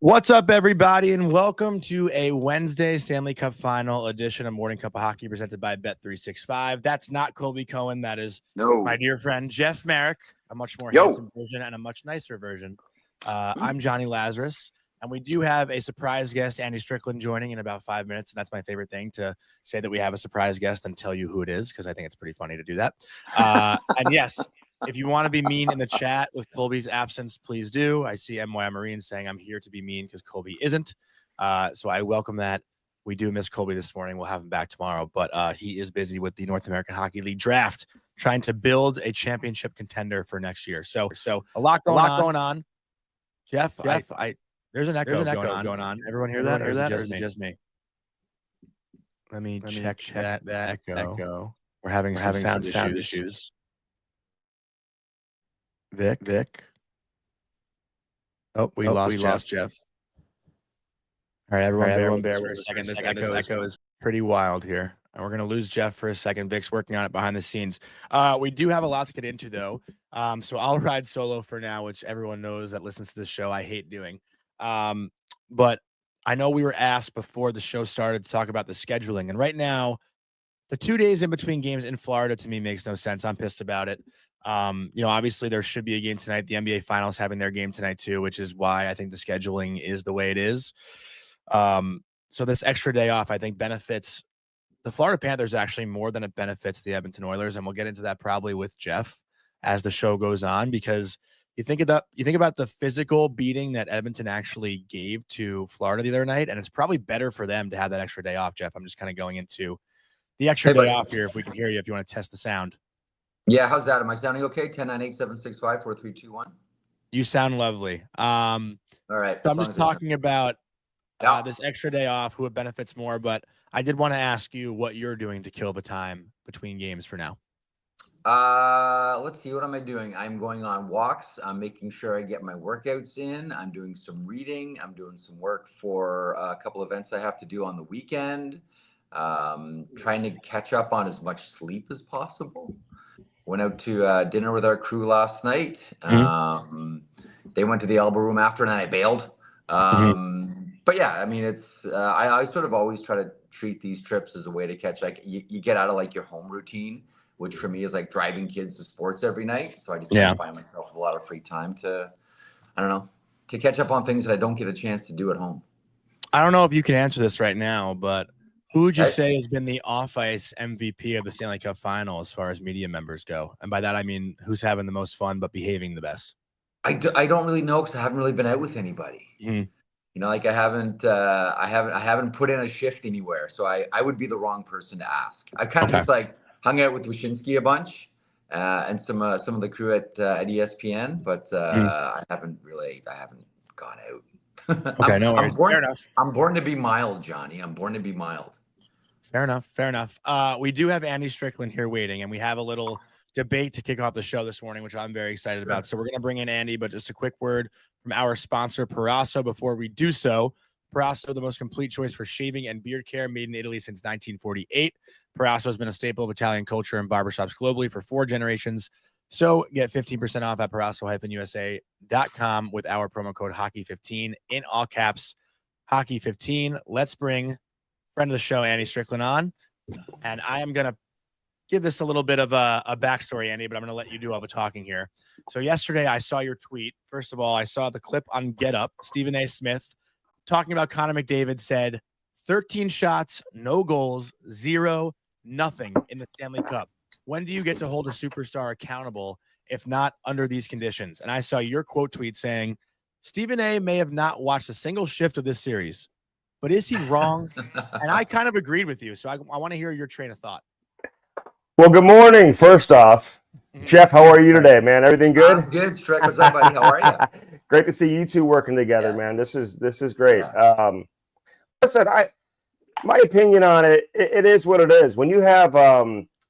What's up, everybody, and welcome to a Wednesday Stanley Cup Final edition of Morning Cup of Hockey presented by Bet365. That's not Colby Cohen. That is my dear friend Jeff Marek, a much more handsome version and a much nicer version. I'm Jonny Lazarus, and we do have a surprise guest, Andy Strickland, joining in about 5 minutes. And that's my favorite thing, to say that we have a surprise guest and tell you who it is, because I think it's pretty funny to do that. And yes, if you want to be mean in the chat with Colby's absence, please do. I see MY Marine saying I'm here to be mean because Colby isn't. So I welcome that. We do miss Colby this morning. We'll have him back tomorrow, but he is busy with the North American Hockey League draft, trying to build a championship contender for next year. So a lot going on. Jeff, there's an echo going on. Everyone hear that? Or is it just me? Let me check that echo. We're having some sound issues. Vic. Oh, we lost Jeff. All right, everyone bear with us for a second. This echo is pretty wild here. And we're going to lose Jeff for a second. Vic's working on it behind the scenes. We do have a lot to get into, though. So I'll ride solo for now, which everyone knows that listens to this show I hate doing. But I know we were asked before the show started to talk about the scheduling. And right now, the 2 days in between games in Florida, to me, makes no sense. I'm pissed about it. Obviously there should be a game tonight. The NBA Finals having their game tonight too, which is why I think the scheduling is the way it is. So this extra day off, I think, benefits the Florida Panthers actually more than it benefits the Edmonton Oilers. And we'll get into that probably with Jeff as the show goes on, because you think about the physical beating that Edmonton actually gave to Florida the other night. And it's probably better for them to have that extra day off. Jeff, I'm just kind of going into the extra day off here. If we can hear you, if you want to test the sound. Yeah, how's that? Am I sounding okay? 10-9-8-7-6-5-4-3-2-1. You sound lovely. All right. So I'm just talking about this extra day off, who it benefits more. But I did want to ask you what you're doing to kill the time between games for now. Let's see. What am I doing? I'm going on walks. I'm making sure I get my workouts in. I'm doing some reading. I'm doing some work for a couple events I have to do on the weekend. Trying to catch up on as much sleep as possible. Went out to dinner with our crew last night. They went to the elbow room after, and then I bailed. But yeah, I mean, it's I sort of always try to treat these trips as a way to catch, like, you get out of like your home routine, which for me is like driving kids to sports every night. So I just find myself a lot of free time to catch up on things that I don't get a chance to do at home. I don't know if you can answer this right now, but who would you say has been the off-ice MVP of the Stanley Cup Final as far as media members go? And by that, I mean, who's having the most fun but behaving the best? I don't really know, because I haven't really been out with anybody. Like I haven't put in a shift anywhere. So I would be the wrong person to ask. I kind of just like hung out with Wyshynski a bunch and some of the crew at ESPN, but I haven't gone out. Okay, no worries. Fair enough. I'm born to be mild, Johnny. I'm born to be mild. Fair enough. We do have Andy Strickland here waiting, and we have a little debate to kick off the show this morning, which I'm very excited about. So we're going to bring in Andy, but just a quick word from our sponsor, Proraso. Before we do so, Proraso, the most complete choice for shaving and beard care, made in Italy since 1948. Proraso has been a staple of Italian culture and barbershops globally for 4 generations. So get 15% off at Proraso-USA.com with our promo code Hockey15 in all caps, Hockey15. Let's bring friend of the show, Andy Strickland, on. And I am going to give this a little bit of a backstory, Andy, but I'm going to let you do all the talking here. So yesterday I saw your tweet. First of all, I saw the clip on Get Up. Stephen A. Smith talking about Conor McDavid said 13 shots, no goals, 0, nothing in the Stanley Cup. When do you get to hold a superstar accountable, if not under these conditions? And I saw your quote tweet saying, Stephen A. may have not watched a single shift of this series, but is he wrong? And I kind of agreed with you. So I want to hear your train of thought. Well, good morning. First off, Jeff, how are you today, man? Everything good? I'm good, Strick. What's up, buddy? How are you? Great to see you two working together, man. This is great. Listen, my opinion on it is what it is. When you have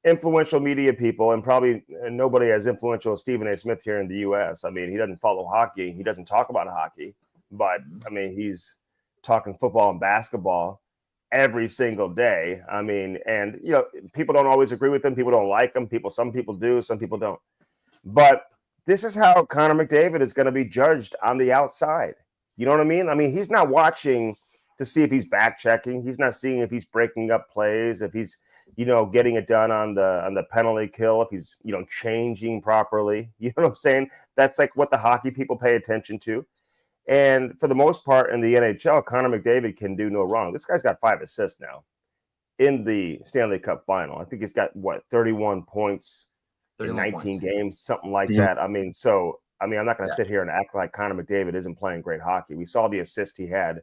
influential media people, and probably nobody as influential as Stephen A. Smith here in the U.S. I mean, he doesn't follow hockey. He doesn't talk about hockey. But, I mean, he's talking football and basketball every single day. I mean, and, you know, people don't always agree with him. People don't like him. Some people do, some people don't. But this is how Conor McDavid is going to be judged on the outside. You know what I mean? I mean, he's not watching to see if he's back checking. He's not seeing if he's breaking up plays, if he's, getting it done on the penalty kill, if he's, changing properly. You know what I'm saying? That's like what the hockey people pay attention to. And for the most part in the NHL, Conor McDavid can do no wrong. This guy's got 5 assists now in the Stanley Cup Final. I think he's got 31 points 31 in 19 points. games, something like that. I mean, I'm not going to sit here and act like Conor McDavid isn't playing great hockey. We saw the assist he had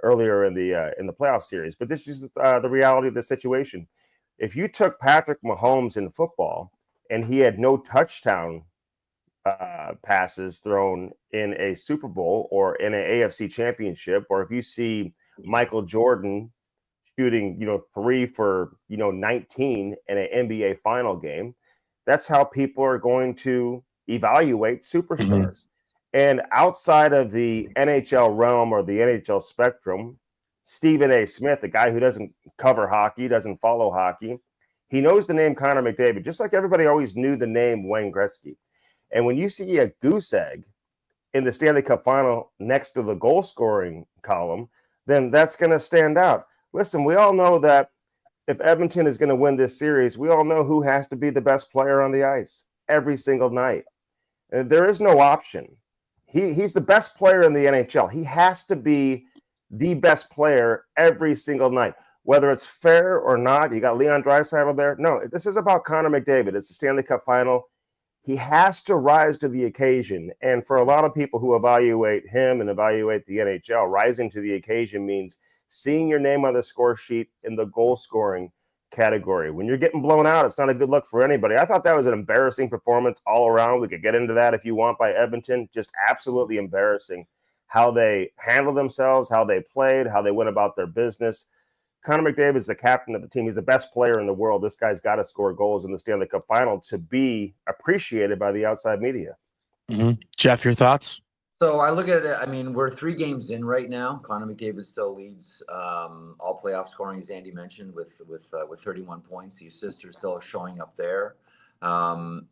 earlier in the playoff series, but this is the reality of the situation. If you took Patrick Mahomes in football and he had no touchdown passes thrown in a Super Bowl or in an AFC championship, or if you see Michael Jordan shooting, 3 for, 19 in an NBA final game, that's how people are going to evaluate superstars. Mm-hmm. And outside of the NHL realm or the NHL spectrum, Stephen A. Smith, the guy who doesn't cover hockey, doesn't follow hockey, he knows the name Conor McDavid, just like everybody always knew the name Wayne Gretzky. And when you see a goose egg in the Stanley Cup Final next to the goal scoring column, then that's going to stand out. Listen, we all know that if Edmonton is going to win this series, we all know who has to be the best player on the ice every single night. And there is no option. He's the best player in the NHL. He has to be the best player every single night, whether it's fair or not. You got Leon Draisaitl there. No, this is about Conor McDavid. It's the Stanley Cup Final. He has to rise to the occasion. And for a lot of people who evaluate him and evaluate the NHL, rising to the occasion means seeing your name on the score sheet in the goal scoring category. When you're getting blown out, it's not a good look for anybody. I thought that was an embarrassing performance all around. We could get into that if you want by Edmonton. Just absolutely embarrassing how they handled themselves, how they played, how they went about their business. Conor McDavid is the captain of the team. He's the best player in the world. This guy's got to score goals in the Stanley Cup Final to be appreciated by the outside media. Mm-hmm. Jeff, your thoughts? So I look at it. I mean, we're 3 games in right now. Conor McDavid still leads all playoff scoring, as Andy mentioned, with 31 points. The assists are still showing up there. I'm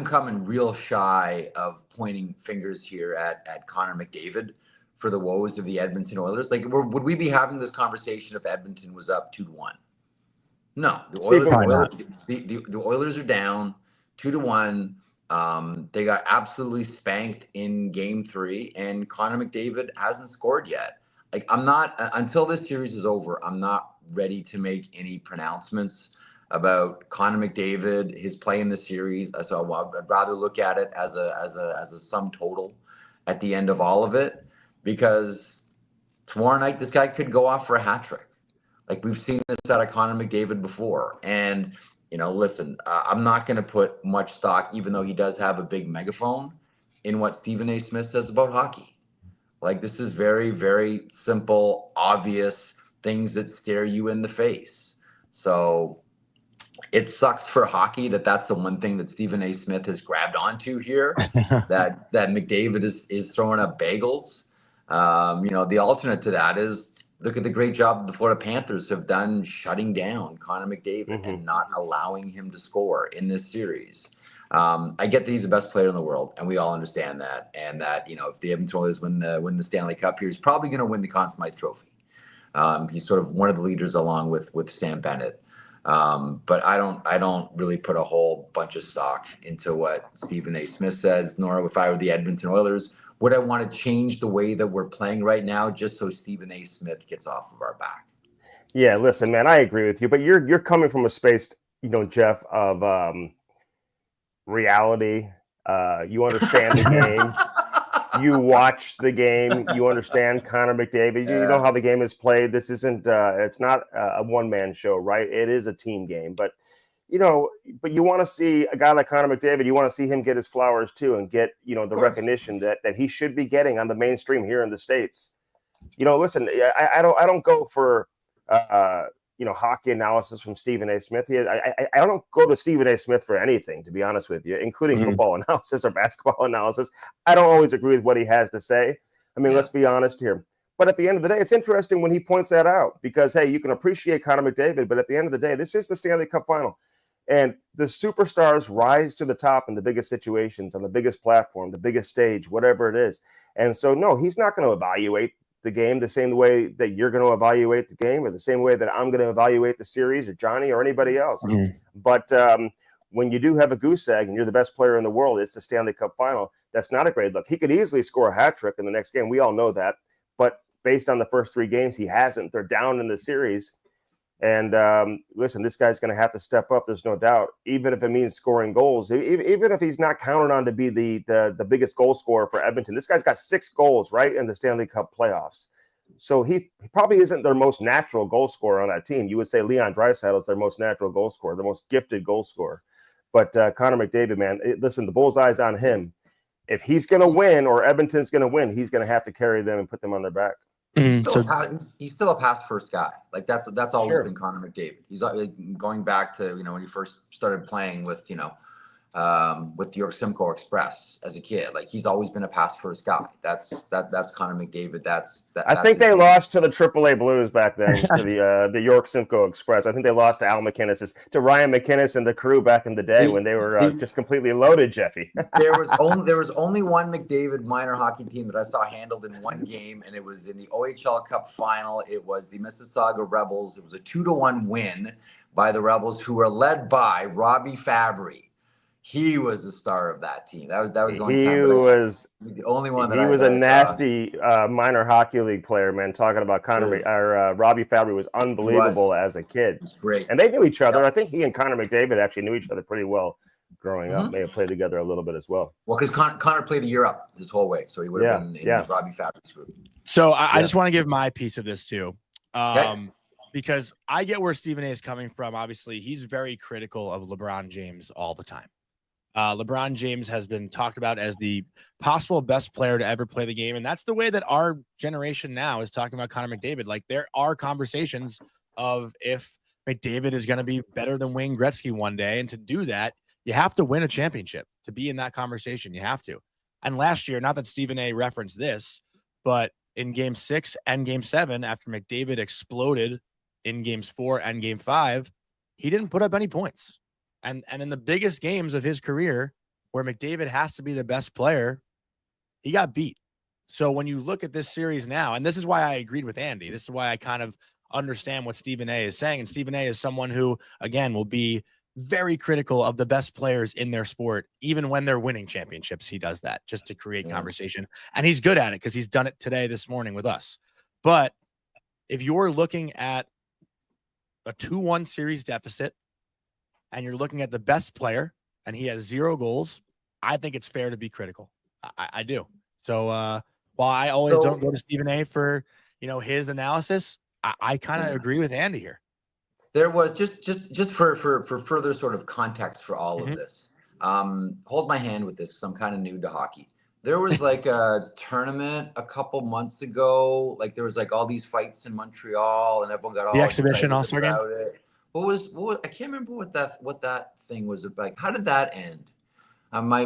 coming real shy of pointing fingers here at Conor McDavid for the woes of the Edmonton Oilers. Like, would we be having this conversation if Edmonton was up 2-1? No, the Oilers are down 2-1. They got absolutely spanked in game 3, and Conor McDavid hasn't scored yet. Like, I'm not, until this series is over, I'm not ready to make any pronouncements about Conor McDavid, his play in the series. So I'd rather look at it as a sum total at the end of all of it, because tomorrow night this guy could go off for a hat trick. Like, we've seen this out of Conor McDavid before. And listen, I'm not going to put much stock, even though he does have a big megaphone, in what Stephen A. Smith says about hockey. Like, this is very, very simple, obvious things that stare you in the face. So it sucks for hockey that's the one thing that Stephen A. Smith has grabbed onto here, that McDavid is throwing up bagels. The alternate to that is, look at the great job the Florida Panthers have done shutting down Conor McDavid and not allowing him to score in this series. I get that he's the best player in the world, and we all understand that. And that, if the Edmonton Oilers win the Stanley Cup here, he's probably going to win the Conn Smythe Trophy. He's sort of one of the leaders along with Sam Bennett. But I don't really put a whole bunch of stock into what Stephen A. Smith says, nor if I were the Edmonton Oilers, would I want to change the way that we're playing right now just so Stephen A. Smith gets off of our back. Yeah, listen, man, I agree with you, but you're coming from a space, Jeff, of reality. You understand the game. You watch the game. You understand Conor McDavid. You know how the game is played. This isn't. It's not a one-man show, right? It is a team game. But but you want to see a guy like Conor McDavid. You want to see him get his flowers too, and get the recognition that he should be getting on the mainstream here in the States. Listen, I don't go for hockey analysis from Stephen A. Smith. I don't go to Stephen A. Smith for anything, to be honest with you, including football analysis or basketball analysis. I don't always agree with what he has to say. I mean, let's be honest here. But at the end of the day, it's interesting when he points that out, because, hey, you can appreciate Conor McDavid, but at the end of the day, this is the Stanley Cup Final. And the superstars rise to the top in the biggest situations, on the biggest platform, the biggest stage, whatever it is. And so, no, he's not going to evaluate the game the same way that you're going to evaluate the game, or the same way that I'm going to evaluate the series, or Jonny, or anybody else. Mm-hmm. But when you do have a goose egg and you're the best player in the world, it's the Stanley Cup Final. That's not a great look. He could easily score a hat trick in the next game. We all know that. But based on the first 3 games, he hasn't. They're down in the series. And listen, this guy's going to have to step up. There's no doubt, even if it means scoring goals, even if he's not counted on to be the biggest goal scorer for Edmonton. This guy's got 6 goals, right, in the Stanley Cup playoffs. So he probably isn't their most natural goal scorer on that team. You would say Leon Draisaitl is their most natural goal scorer, the most gifted goal scorer. But Conor McDavid, man, listen, the bullseye's on him. If he's going to win, or Edmonton's going to win, he's going to have to carry them and put them on their back. He's still a pass first guy. Like that's always been Conor McDavid. He's like, going back to when he first started playing with with the York Simcoe Express as a kid. Like he's always been a pass first guy. That's Conor McDavid. I think they lost to the AAA Blues back then, to the York Simcoe Express. I think they lost to to Ryan McInnes and the crew back in the day when they were just completely loaded, Jeffy. there was only one McDavid minor hockey team that I saw handled in one game, and it was in the OHL Cup Final. It was the Mississauga Rebels. It was a 2-1 win by the Rebels, who were led by Robbie Fabry. He was the star of that team. That was the only time. He was the only one. He was a nasty minor hockey league player, man. Talking about Robbie Fabry was unbelievable as a kid. Great, and they knew each other. Yep. I think he and Conor McDavid actually knew each other pretty well growing up. May have played together a little bit as well. Well, because Conor played a year up his whole way, so he would have been in Robbie Fabry's group. So I just want to give my piece of this too. Because I get where Stephen A is coming from. Obviously, he's very critical of LeBron James all the time. LeBron James has been talked about as the possible best player to ever play the game. And that's the way that our generation now is talking about Conor McDavid. Like there are conversations of if McDavid is going to be better than Wayne Gretzky one day. And to do that, you have to win a championship to be in that conversation. You have to. And last year, not that Stephen A referenced this, but in Game 6 and Game 7, after McDavid exploded in Games 4 and Game 5, he didn't put up any points. And in the biggest games of his career, where McDavid has to be the best player, he got beat. So when you look at this series now, and this is why I agreed with Andy, this is why I kind of understand what Stephen A is saying. And Stephen A is someone who, again, will be very critical of the best players in their sport. Even when they're winning championships, he does that just to create conversation. And he's good at it because he's done it today, this morning with us. But if you're looking at a 2-1 series deficit, and you're looking at the best player, and he has 0 goals, I think it's fair to be critical. I do. So while I always don't go to Stephen A for his analysis, I kind of agree with Andy here. There was just for further sort of context for all of this. Hold my hand with this because I'm kind of new to hockey. There was like a tournament a couple months ago. Like there was like all these fights in Montreal, and everyone got all the exhibition also game. What was I can't remember what that thing was about. How did that end? My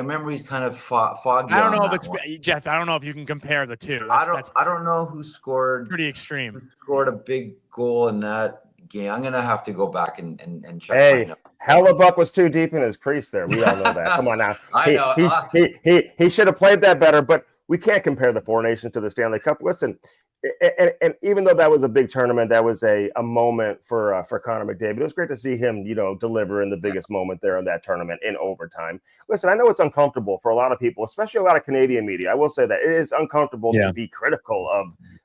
memory's kind of foggy. I don't know if it's Jeff. I don't know if you can compare the two. I don't know who scored. Pretty extreme. Who scored a big goal in that game? I'm gonna have to go back and check. Hey, Hellebuck was too deep in his crease there. We all know that. Come on now. I know. He should have played that better, but we can't compare the Four Nations to the Stanley Cup. Listen. And even though that was a big tournament, that was a moment for Conor McDavid. It was great to see him, deliver in the biggest moment there in that tournament in overtime. Listen, I know it's uncomfortable for a lot of people, especially a lot of Canadian media. I will say that it is uncomfortable to be critical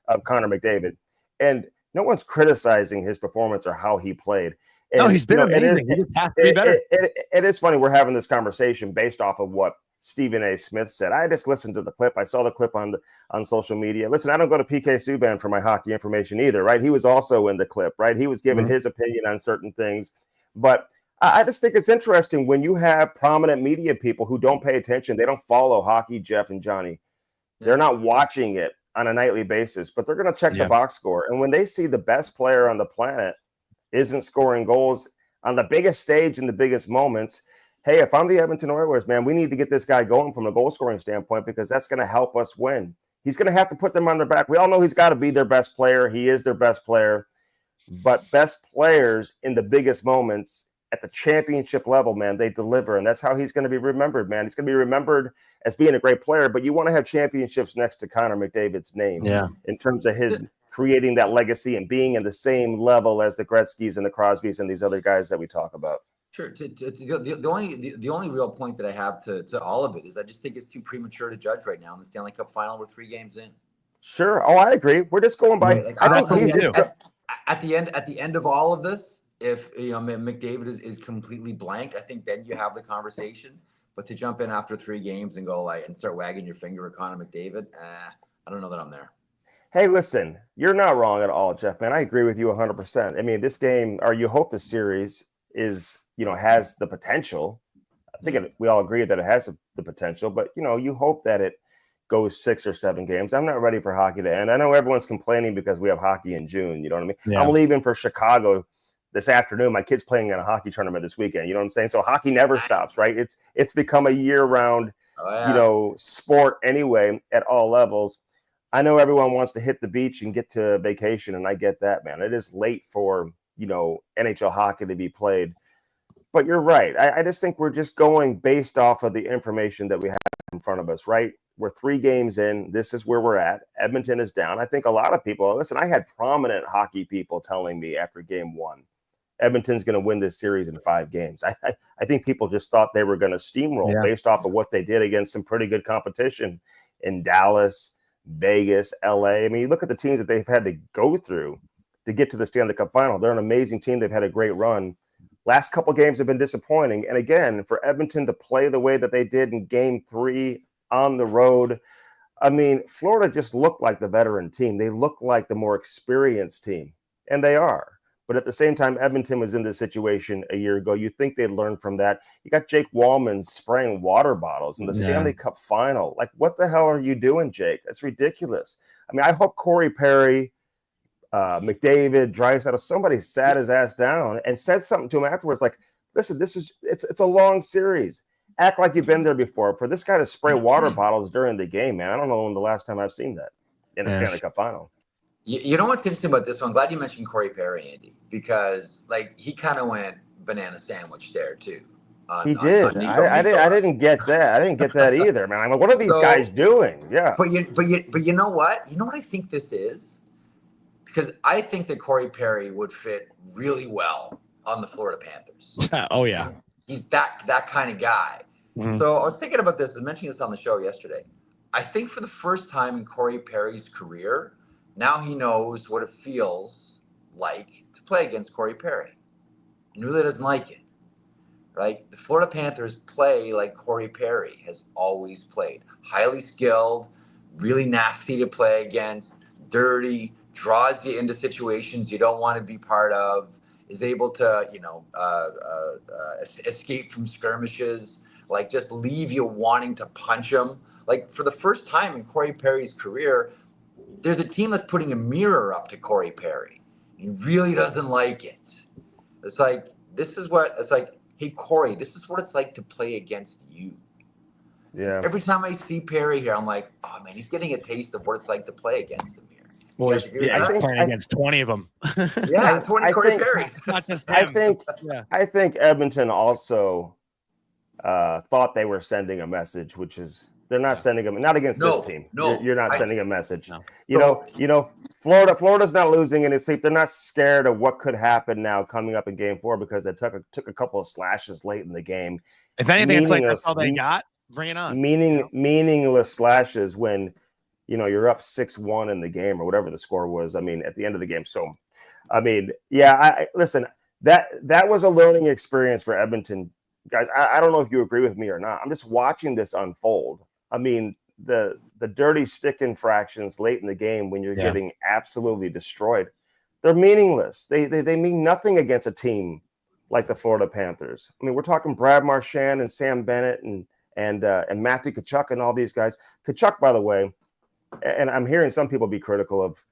of Conor McDavid, and no one's criticizing his performance or how he played. And, no, he's been amazing. He just has to be better. It is funny we're having this conversation based off of what Stephen A. Smith said. I just listened to the clip. I saw the clip on social media. Listen, I don't go to PK Subban for my hockey information either, right? He was also in the clip, right? He was giving his opinion on certain things. But I just think it's interesting when you have prominent media people who don't pay attention. They don't follow hockey, Jeff and Jonny. They're not watching it on a nightly basis, but they're going to check the box score. And when they see the best player on the planet isn't scoring goals on the biggest stage in the biggest moments, hey, if I'm the Edmonton Oilers, man, we need to get this guy going from a goal scoring standpoint because that's going to help us win. He's going to have to put them on their back. We all know he's got to be their best player. He is their best player. But best players in the biggest moments at the championship level, man, they deliver. And that's how he's going to be remembered, man. He's going to be remembered as being a great player, but you want to have championships next to Conor McDavid's name in terms of his creating that legacy and being in the same level as the Gretzkys and the Crosbys and these other guys that we talk about. Sure. The only real point that I have to all of it is I just think it's too premature to judge right now in the Stanley Cup Final. We're 3 games in. Sure. Oh, I agree. We're just going by. Like, I think he's just at the end of all of this. If McDavid is completely blank, I think then you have the conversation. But to jump in after 3 games and go and start wagging your finger at Conor McDavid, I don't know that I'm there. Hey, listen, you're not wrong at all, Jeff, man. I agree with you 100%. I mean, this game, or you hope the series is, has the potential. I think we all agree that it has the potential, but, you hope that it goes 6 or 7 games. I'm not ready for hockey to end. I know everyone's complaining because we have hockey in June. You know what I mean? Yeah. I'm leaving for Chicago this afternoon. My kid's playing in a hockey tournament this weekend. You know what I'm saying? So hockey never stops, right? It's become a year-round, sport anyway at all levels. I know everyone wants to hit the beach and get to vacation, and I get that, man. It is late for, NHL hockey to be played. But you're right. I just think we're just going based off of the information that we have in front of us, right? We're 3 games in. This is where we're at. Edmonton is down. I think a lot of people, listen, I had prominent hockey people telling me after game 1, Edmonton's going to win this series in 5 games. I think people just thought they were going to steamroll based off of what they did against some pretty good competition in Dallas, Vegas, LA. I mean, you look at the teams that they've had to go through to get to the Stanley Cup Final. They're an amazing team. They've had a great run. Last couple games have been disappointing. And again, for Edmonton to play the way that they did in game 3 on the road, I mean, Florida just looked like the veteran team. They look like the more experienced team, and they are. But at the same time, Edmonton was in this situation a year ago. You think they'd learn from that. You got Jake Wallman spraying water bottles in the Stanley Cup Final. Like, what the hell are you doing, Jake? That's ridiculous. I mean, I hope Corey Perry, McDavid, Draisaitl, somebody sat his ass down and said something to him afterwards. Like, listen, it's a long series. Act like you've been there before. For this guy to spray water bottles during the game, man, I don't know when the last time I've seen that in the Stanley Cup Final. You know what's interesting about this one? I'm glad you mentioned Corey Perry, Andy, because he kind of went banana sandwich there too. He did. I didn't get that. I didn't get that either, man. I'm like, what are these guys doing? Yeah. But you know what? You know what I think this is? Because I think that Corey Perry would fit really well on the Florida Panthers. Oh yeah. He's that kind of guy. Mm-hmm. So I was thinking about this and mentioning this on the show yesterday. I think for the first time in Corey Perry's career, now he knows what it feels like to play against Corey Perry. He really doesn't like it, right? The Florida Panthers play like Corey Perry has always played. Highly skilled, really nasty to play against, dirty, draws you into situations you don't want to be part of, is able to, escape from skirmishes, like just leave you wanting to punch him. Like for the first time in Corey Perry's career, there's a team that's putting a mirror up to Corey Perry. He really doesn't like it. It's like, hey, Corey, this is what it's like to play against you. Yeah. Every time I see Perry here, I'm like, oh, man, he's getting a taste of what it's like to play against him here. Well, he's playing against 20 of them. Yeah, 20 Corey Perrys. Not just him. I think Edmonton also thought they were sending a message, which is they're not sending them, not against this team. No, you're not sending a message. No. Florida's not losing any sleep. They're not scared of what could happen now coming up in game 4 because they took a couple of slashes late in the game. If anything, it's like that's all they got. Bring it on. Meaningless slashes when you're up 6-1 in the game or whatever the score was. I mean, at the end of the game. So, I mean, listen, that was a learning experience for Edmonton. Guys, I don't know if you agree with me or not. I'm just watching this unfold. I mean, the dirty stick infractions late in the game when you're getting absolutely destroyed, they're meaningless. They mean nothing against a team like the Florida Panthers. I mean, we're talking Brad Marchand and Sam Bennett and Matthew Tkachuk and all these guys. Tkachuk, by the way, and I'm hearing some people be critical of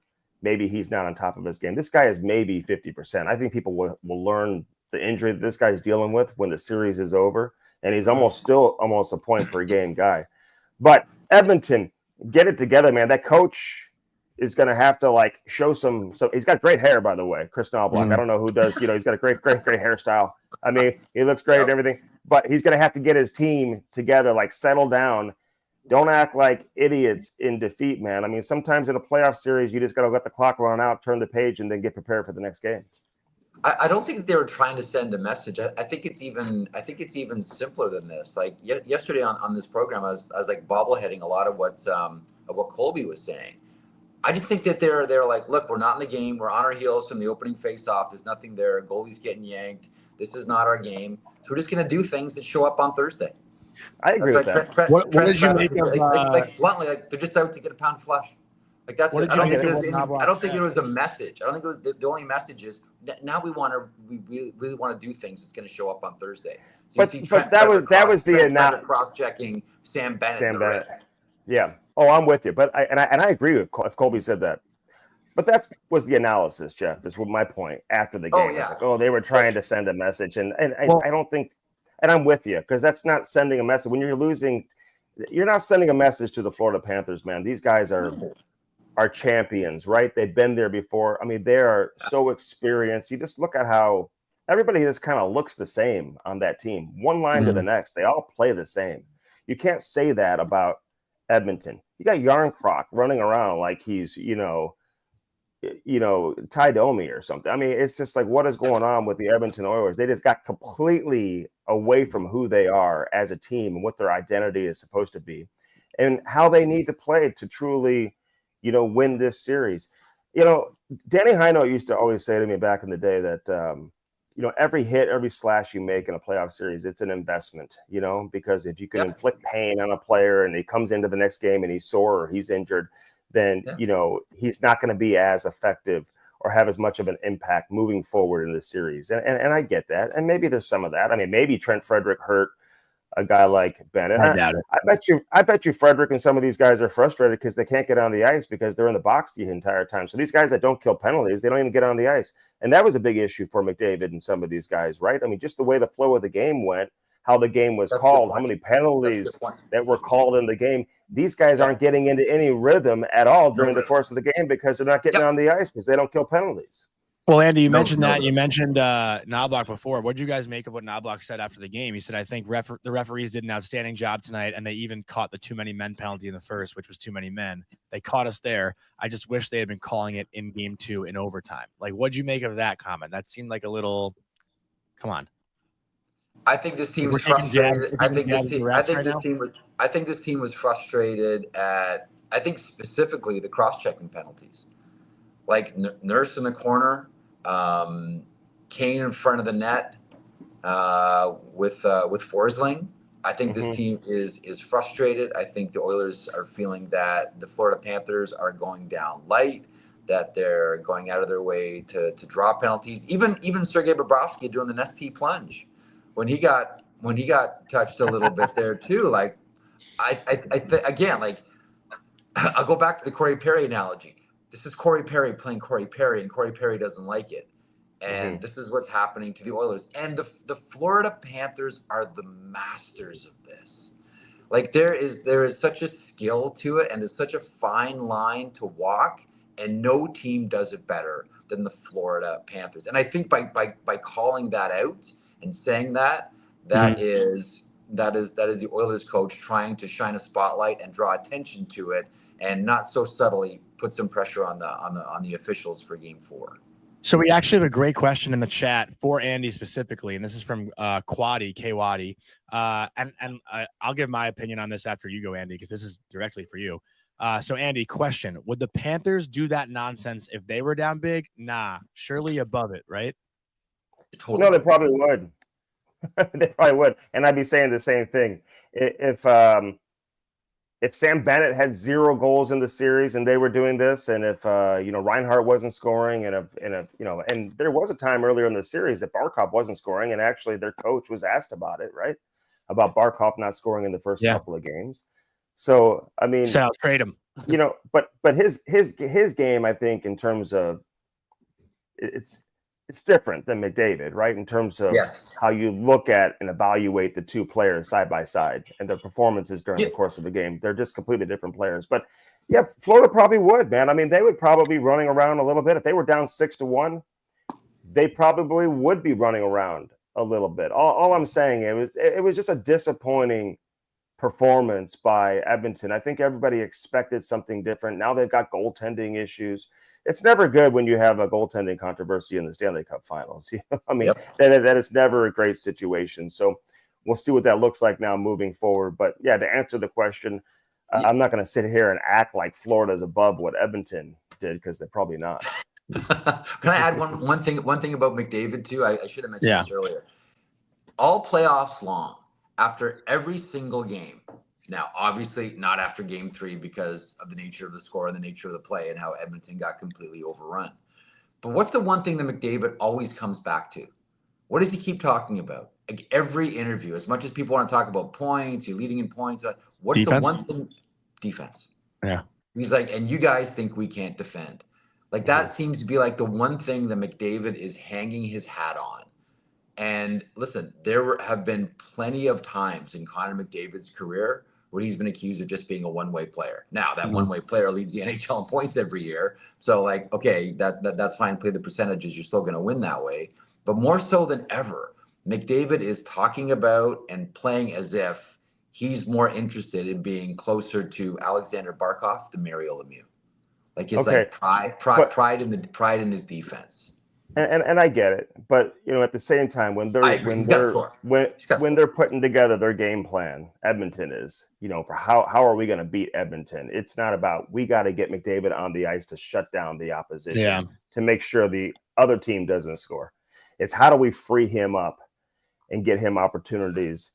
maybe he's not on top of his game. This guy is maybe 50%. I think people will learn the injury that this guy's dealing with when the series is over, and he's almost a point per game guy. But Edmonton, get it together, man. That coach is going to have to like show some. So he's got great hair, by the way, Chris Knobloch. I don't know who does. He's got a great hairstyle. I mean, he looks great and everything. But he's going to have to get his team together, like settle down. Don't act like idiots in defeat, man. I mean, sometimes in a playoff series, you just got to let the clock run out, turn the page, and then get prepared for the next game. I don't think they were trying to send a message. I think it's even simpler than this. Like yesterday on this program, I was like bobbleheading a lot of what Colby was saying. I just think that they're like, look, we're not in the game. We're on our heels from the opening face-off. There's nothing there. Goalie's getting yanked. This is not our game. So we're just going to do things that show up on Thursday. I agree with that. What did you make of like bluntly, like they're just out to get a pound of flesh. Like that's it. I don't think it was a message. I don't think it was the only message is now we really want to do things that's going to show up on Thursday. So but that was the cross-checking Sam Bennett. Yeah. Oh, I'm with you. But I agree with if Colby said that. But that was the analysis, Jeff. Is what my point after the game. Oh, yeah. Like, they were trying to send a message, and I don't think. And I'm with you because that's not sending a message. When you're losing, you're not sending a message to the Florida Panthers, man. These guys are champions, right? They've been there before. I mean, they are so experienced. You just look at how everybody just kind of looks the same on that team. One line to the next. They all play the same. You can't say that about Edmonton. You got Yarncroc running around like he's, Ty Domi or something. I mean, it's just like, what is going on with the Edmonton Oilers? They just got completely away from who they are as a team and what their identity is supposed to be and how they need to play to truly, win this series. Danny Heino used to always say to me back in the day that, every hit, every slash you make in a playoff series, it's an investment, because if you can inflict pain on a player and he comes into the next game and he's sore or he's injured, then, he's not going to be as effective or have as much of an impact moving forward in the series. And I get that. And maybe there's some of that. I mean, maybe Trent Frederick hurt a guy like Bennett. I doubt it. I bet you Frederick and some of these guys are frustrated because they can't get on the ice because they're in the box the entire time. So these guys that don't kill penalties, they don't even get on the ice. And that was a big issue for McDavid and some of these guys, right? I mean, just the way the flow of the game went, how the game was called, how many penalties that were called in the game. These guys aren't getting into any rhythm at all during the course of the game because they're not getting on the ice because they don't kill penalties. Well, Andy, you mentioned that. You mentioned Knobloch before. What did you guys make of what Knobloch said after the game? He said, I think the referees did an outstanding job tonight, and they even caught the too many men penalty in the first, which was too many men. They caught us there. I just wish they had been calling it in game 2 in overtime. Like, what did you make of that comment? That seemed like a little – come on. I think this team was frustrated. I think this team was frustrated at, I think specifically the cross-checking penalties. Like Nurse in the corner, Kane in front of the net with Forsling. I think this team is frustrated. I think the Oilers are feeling that the Florida Panthers are going down light, that they're going out of their way to draw penalties. Even Sergei Bobrovsky doing the Nestea plunge when he got touched a little bit there too. Like again, like I'll go back to the Corey Perry analogy. This is Corey Perry playing Corey Perry, and Corey Perry doesn't like it. And this is what's happening to the Oilers. And the Florida Panthers are the masters of this. Like there is such a skill to it, and there's such a fine line to walk, and no team does it better than the Florida Panthers. And I think by calling that out and saying that is the Oilers coach trying to shine a spotlight and draw attention to it, and not so subtly put some pressure on the officials for Game 4. So we actually have a great question in the chat for Andy specifically, and this is from Kwadi, Kwadi. And I'll give my opinion on this after you go, Andy, because this is directly for you. So Andy, question: would the Panthers do that nonsense if they were down big? Nah, surely above it, right? Totally. No, they probably would. They probably would, and I'd be saying the same thing if Sam Bennett had 0 goals in the series and they were doing this, and if Reinhart wasn't scoring, and there was a time earlier in the series that Barkov wasn't scoring, and actually their coach was asked about it, right? About Barkov not scoring in the first couple of games. So I mean, so I'll trade him. But his game, I think, in terms of it's it's different than McDavid, right? In terms of Yes. how you look at and evaluate the two players side by side and their performances during the course of the game. They're just completely different players. But yeah, Florida probably would, man. I mean, they would probably be running around a little bit. If they were down 6-1, they probably would be running around a little bit. All I'm saying, it was just a disappointing performance by Edmonton. I think everybody expected something different. Now they've got goaltending issues. It's never good when you have a goaltending controversy in the Stanley Cup Finals. I mean, that is never a great situation. So we'll see what that looks like now moving forward. But yeah, to answer the question, I'm not going to sit here and act like Florida is above what Edmonton did, because they're probably not. Can I add one thing about McDavid too? I should have mentioned this earlier. All playoffs long, after every single game. Now, obviously not after game 3 because of the nature of the score and the nature of the play and how Edmonton got completely overrun. But what's the one thing that McDavid always comes back to? What does he keep talking about? Like every interview, as much as people want to talk about points, you're leading in points. What's defense? The one thing? Defense. Yeah. He's like, and you guys think we can't defend. Like that seems to be like the one thing that McDavid is hanging his hat on. And listen, there have been plenty of times in Conor McDavid's career where he's been accused of just being a one-way player. Now, that one-way player leads the NHL in points every year. So, like, okay, that's fine. Play the percentages. You're still going to win that way. But more so than ever, McDavid is talking about and playing as if he's more interested in being closer to Alexander Barkov than Mario Lemieux. Like, it's like pride in his defense. And I get it, but at the same time, when they're putting together their game plan, Edmonton is, for how are we going to beat Edmonton? It's not about we got to get McDavid on the ice to shut down the opposition to make sure the other team doesn't score. It's how do we free him up and get him opportunities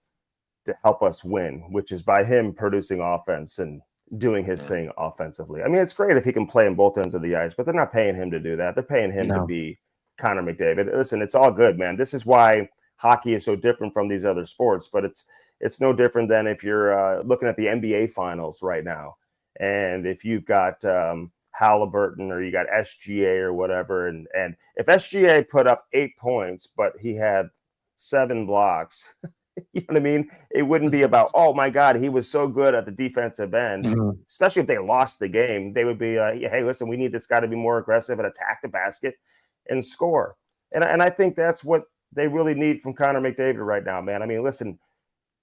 to help us win, which is by him producing offense and doing his thing offensively. I mean, it's great if he can play in both ends of the ice, but they're not paying him to do that. They're paying him to be Conor McDavid. Listen, it's all good, man. This is why hockey is so different from these other sports, but it's no different than if you're looking at the NBA finals right now. And if you've got Halliburton or you got SGA or whatever, and if SGA put up 8 points, but he had 7 blocks, you know what I mean? It wouldn't be about, oh my God, he was so good at the defensive end, especially if they lost the game. They would be like, hey, listen, we need this guy to be more aggressive and attack the basket and score. And I think that's what they really need from Conor McDavid right now, man. I mean, listen,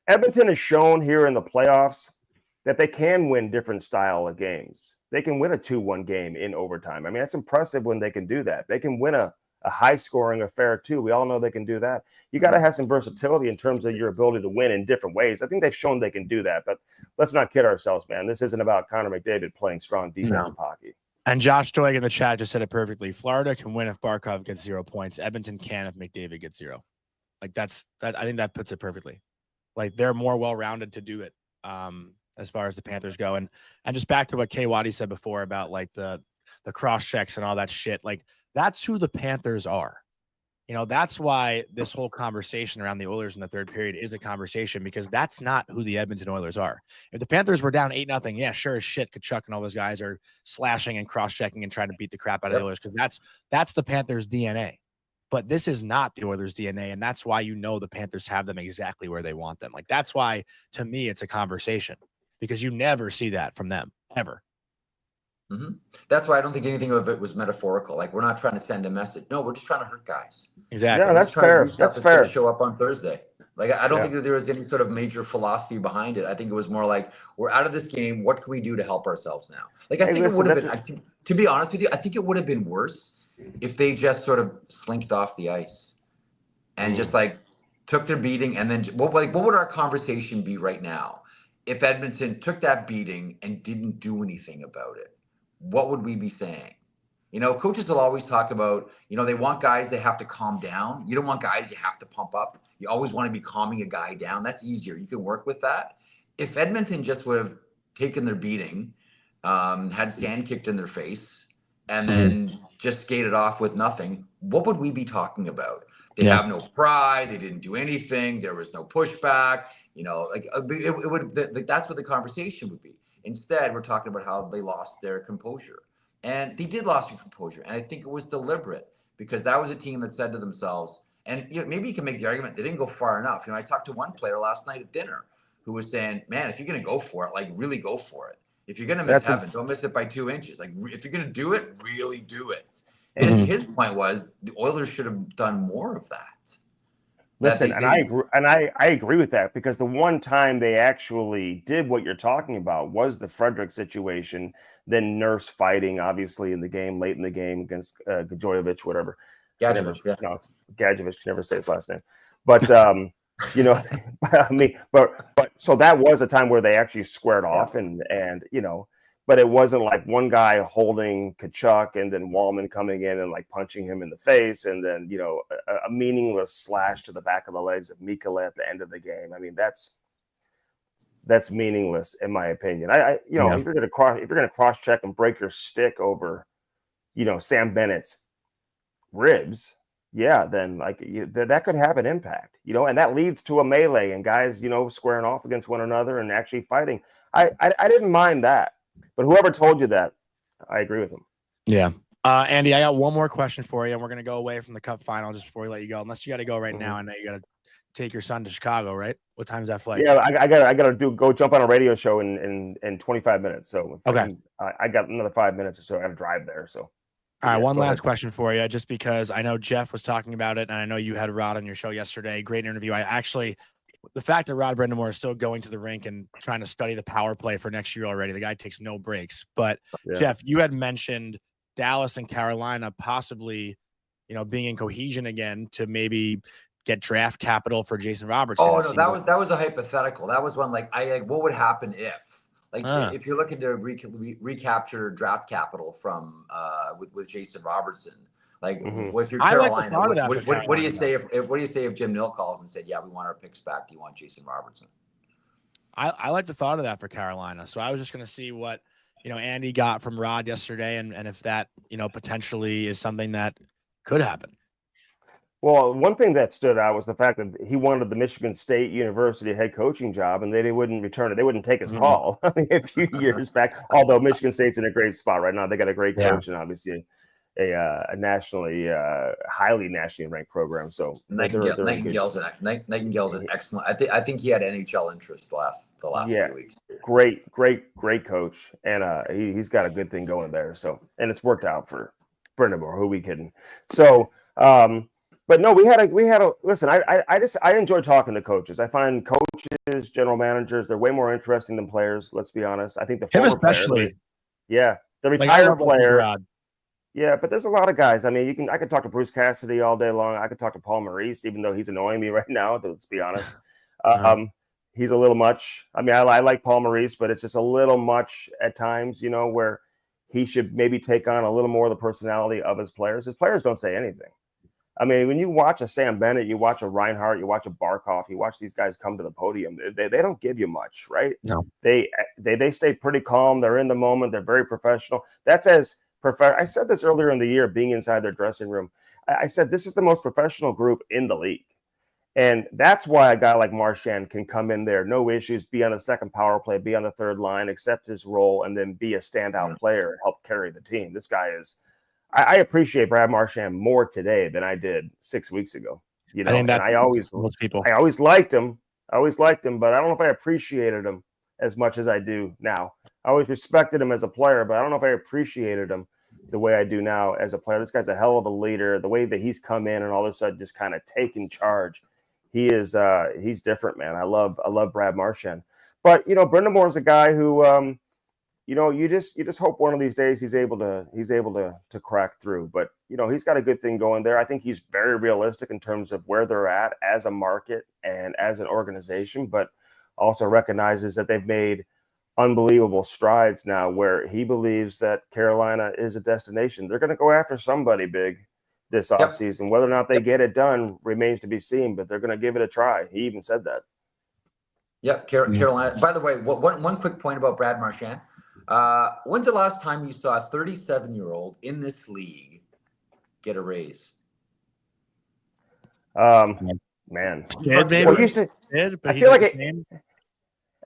Edmonton has shown here in the playoffs that they can win different style of games. They can win a 2-1 game in overtime. I mean, that's impressive when they can do that. They can win a high-scoring affair, too. We all know they can do that. You got to have some versatility in terms of your ability to win in different ways. I think they've shown they can do that, but let's not kid ourselves, man. This isn't about Conor McDavid playing strong defensive hockey. And Josh Doig in the chat just said it perfectly. Florida can win if Barkov gets 0 points. Edmonton can if McDavid gets 0. Like that. I think that puts it perfectly. Like they're more well-rounded to do it as far as the Panthers go. And just back to what K. Waddy said before about like the cross checks and all that shit. Like that's who the Panthers are. That's why this whole conversation around the Oilers in the third period is a conversation, because that's not who the Edmonton Oilers are. If the Panthers were down 8-0, yeah, sure as shit, Kachuk and all those guys are slashing and cross-checking and trying to beat the crap out of the Oilers, because that's the Panthers' DNA. But this is not the Oilers' DNA, and that's why the Panthers have them exactly where they want them. Like that's why, to me, it's a conversation, because you never see that from them, ever. Mm-hmm. That's why I don't think anything of it was metaphorical. Like we're not trying to send a message. No, we're just trying to hurt guys. Exactly. Yeah, that's fair. That's fair. Show up on Thursday. Like I don't think that there was any sort of major philosophy behind it. I think it was more like we're out of this game. What can we do to help ourselves now? Like I think it would have been. To be honest with you, I think it would have been worse if they just sort of slinked off the ice and just like took their beating. And then what would our conversation be right now if Edmonton took that beating and didn't do anything about it? What would we be saying? Coaches will always talk about, they want guys, they have to calm down. You don't want guys you have to pump up. You always want to be calming a guy down. That's easier. You can work with that. If Edmonton just would have taken their beating, had sand kicked in their face, and then just skated off with nothing, what would we be talking about? They have no pride. They didn't do anything. There was no pushback. It would. That's what the conversation would be. Instead, we're talking about how they lost their composure. And they did lose their composure. And I think it was deliberate because that was a team that said to themselves, and maybe you can make the argument they didn't go far enough. I talked to one player last night at dinner who was saying, man, if you're going to go for it, like really go for it. If you're going to miss heaven, don't miss it by 2 inches. Like if you're going to do it, really do it. And his point was the Oilers should have done more of that. Listen, I agree with that, because the one time they actually did what you're talking about was the Frederick situation, then Nurse fighting, obviously, in the game, late in the game against Gajojevic, whatever. Gadjevich, No, Gadjevich, never say his last name. But, I mean, but so that was a time where they actually squared off and but it wasn't like one guy holding Kachuk and then Wallman coming in and like punching him in the face, and then a meaningless slash to the back of the legs of Mikala at the end of the game. I mean, that's meaningless in my opinion. If you're gonna cross check and break your stick over, Sam Bennett's ribs, then that could have an impact, and that leads to a melee and guys, squaring off against one another and actually fighting. I didn't mind that. But whoever told you that, I agree with him. Yeah. Andy, I got one more question for you, and we're going to go away from the Cup final just before we let you go. Unless you got to go right now. I know you got to take your son to Chicago, right? What time is that flight? Yeah, I got to go jump on a radio show in 25 minutes. So okay, I got another 5 minutes or so. I got to drive there. So all right, one last question for you, just because I know Jeff was talking about it, and I know you had Rod on your show yesterday. Great interview. The fact that Rod Brindamore is still going to the rink and trying to study the power play for next year already, the guy takes no breaks. But Jeff, you had mentioned Dallas and Carolina possibly, being in cohesion again to maybe get draft capital for Jason Robertson. Oh no, that was a hypothetical. That was one what would happen if if you're looking to recapture draft capital from with Jason Robertson. If you're Carolina, what do you say if Jim Nill calls and said, "Yeah, we want our picks back. Do you want Jason Robertson?" I like the thought of that for Carolina. So I was just going to see what Andy got from Rod yesterday, and if that potentially is something that could happen. Well, one thing that stood out was the fact that he wanted the Michigan State University head coaching job, and they wouldn't return it. They wouldn't take his call. I mean, a few years back, although Michigan State's in a great spot right now, they got a great coach and obviously a highly nationally ranked program. So Nightingale's an excellent. I think he had NHL interest the last few weeks. Great coach, and he's got a good thing going there. So, and it's worked out for Brindamore. Who we kidding? So, but no, we had a listen. I enjoy talking to coaches. I find coaches, general managers, they're way more interesting than players. Let's be honest. I think the retired player. Yeah, but there's a lot of guys. I mean, I could talk to Bruce Cassidy all day long. I could talk to Paul Maurice, even though he's annoying me right now. Let's be honest. He's a little much. I mean, I like Paul Maurice, but it's just a little much at times, where he should maybe take on a little more of the personality of his players. His players don't say anything. I mean, when you watch a Sam Bennett, you watch a Reinhart, you watch a Barkov, you watch these guys come to the podium, they don't give you much, right? No. They stay pretty calm. They're in the moment. They're very professional. That's as I said this earlier in the year, being inside their dressing room. I said this is the most professional group in the league. And that's why a guy like Marchand can come in there, no issues, be on the second power play, be on the third line, accept his role, and then be a standout player and help carry the team. This guy is – I appreciate Brad Marchand more today than I did 6 weeks ago. I always liked him. But I don't know if I appreciated him as much as I do now. I always respected him as a player, but I don't know if I appreciated him the way I do now as a player. This guy's a hell of a leader. The way that he's come in and all of a sudden just kind of taking charge, he's different, man. I love Brad Marchand. But Brindamore's a guy who you just hope one of these days he's able to crack through. But he's got a good thing going there. I think he's very realistic in terms of where they're at as a market and as an organization, but also recognizes that they've made unbelievable strides now where he believes that Carolina is a destination. They're going to go after somebody big this offseason. Whether or not they get it done remains to be seen, but they're going to give it a try. He even said that. Yep, Carolina. By the way, one quick point about Brad Marchand. When's the last time you saw a 37-year-old in this league get a raise? Man. I feel like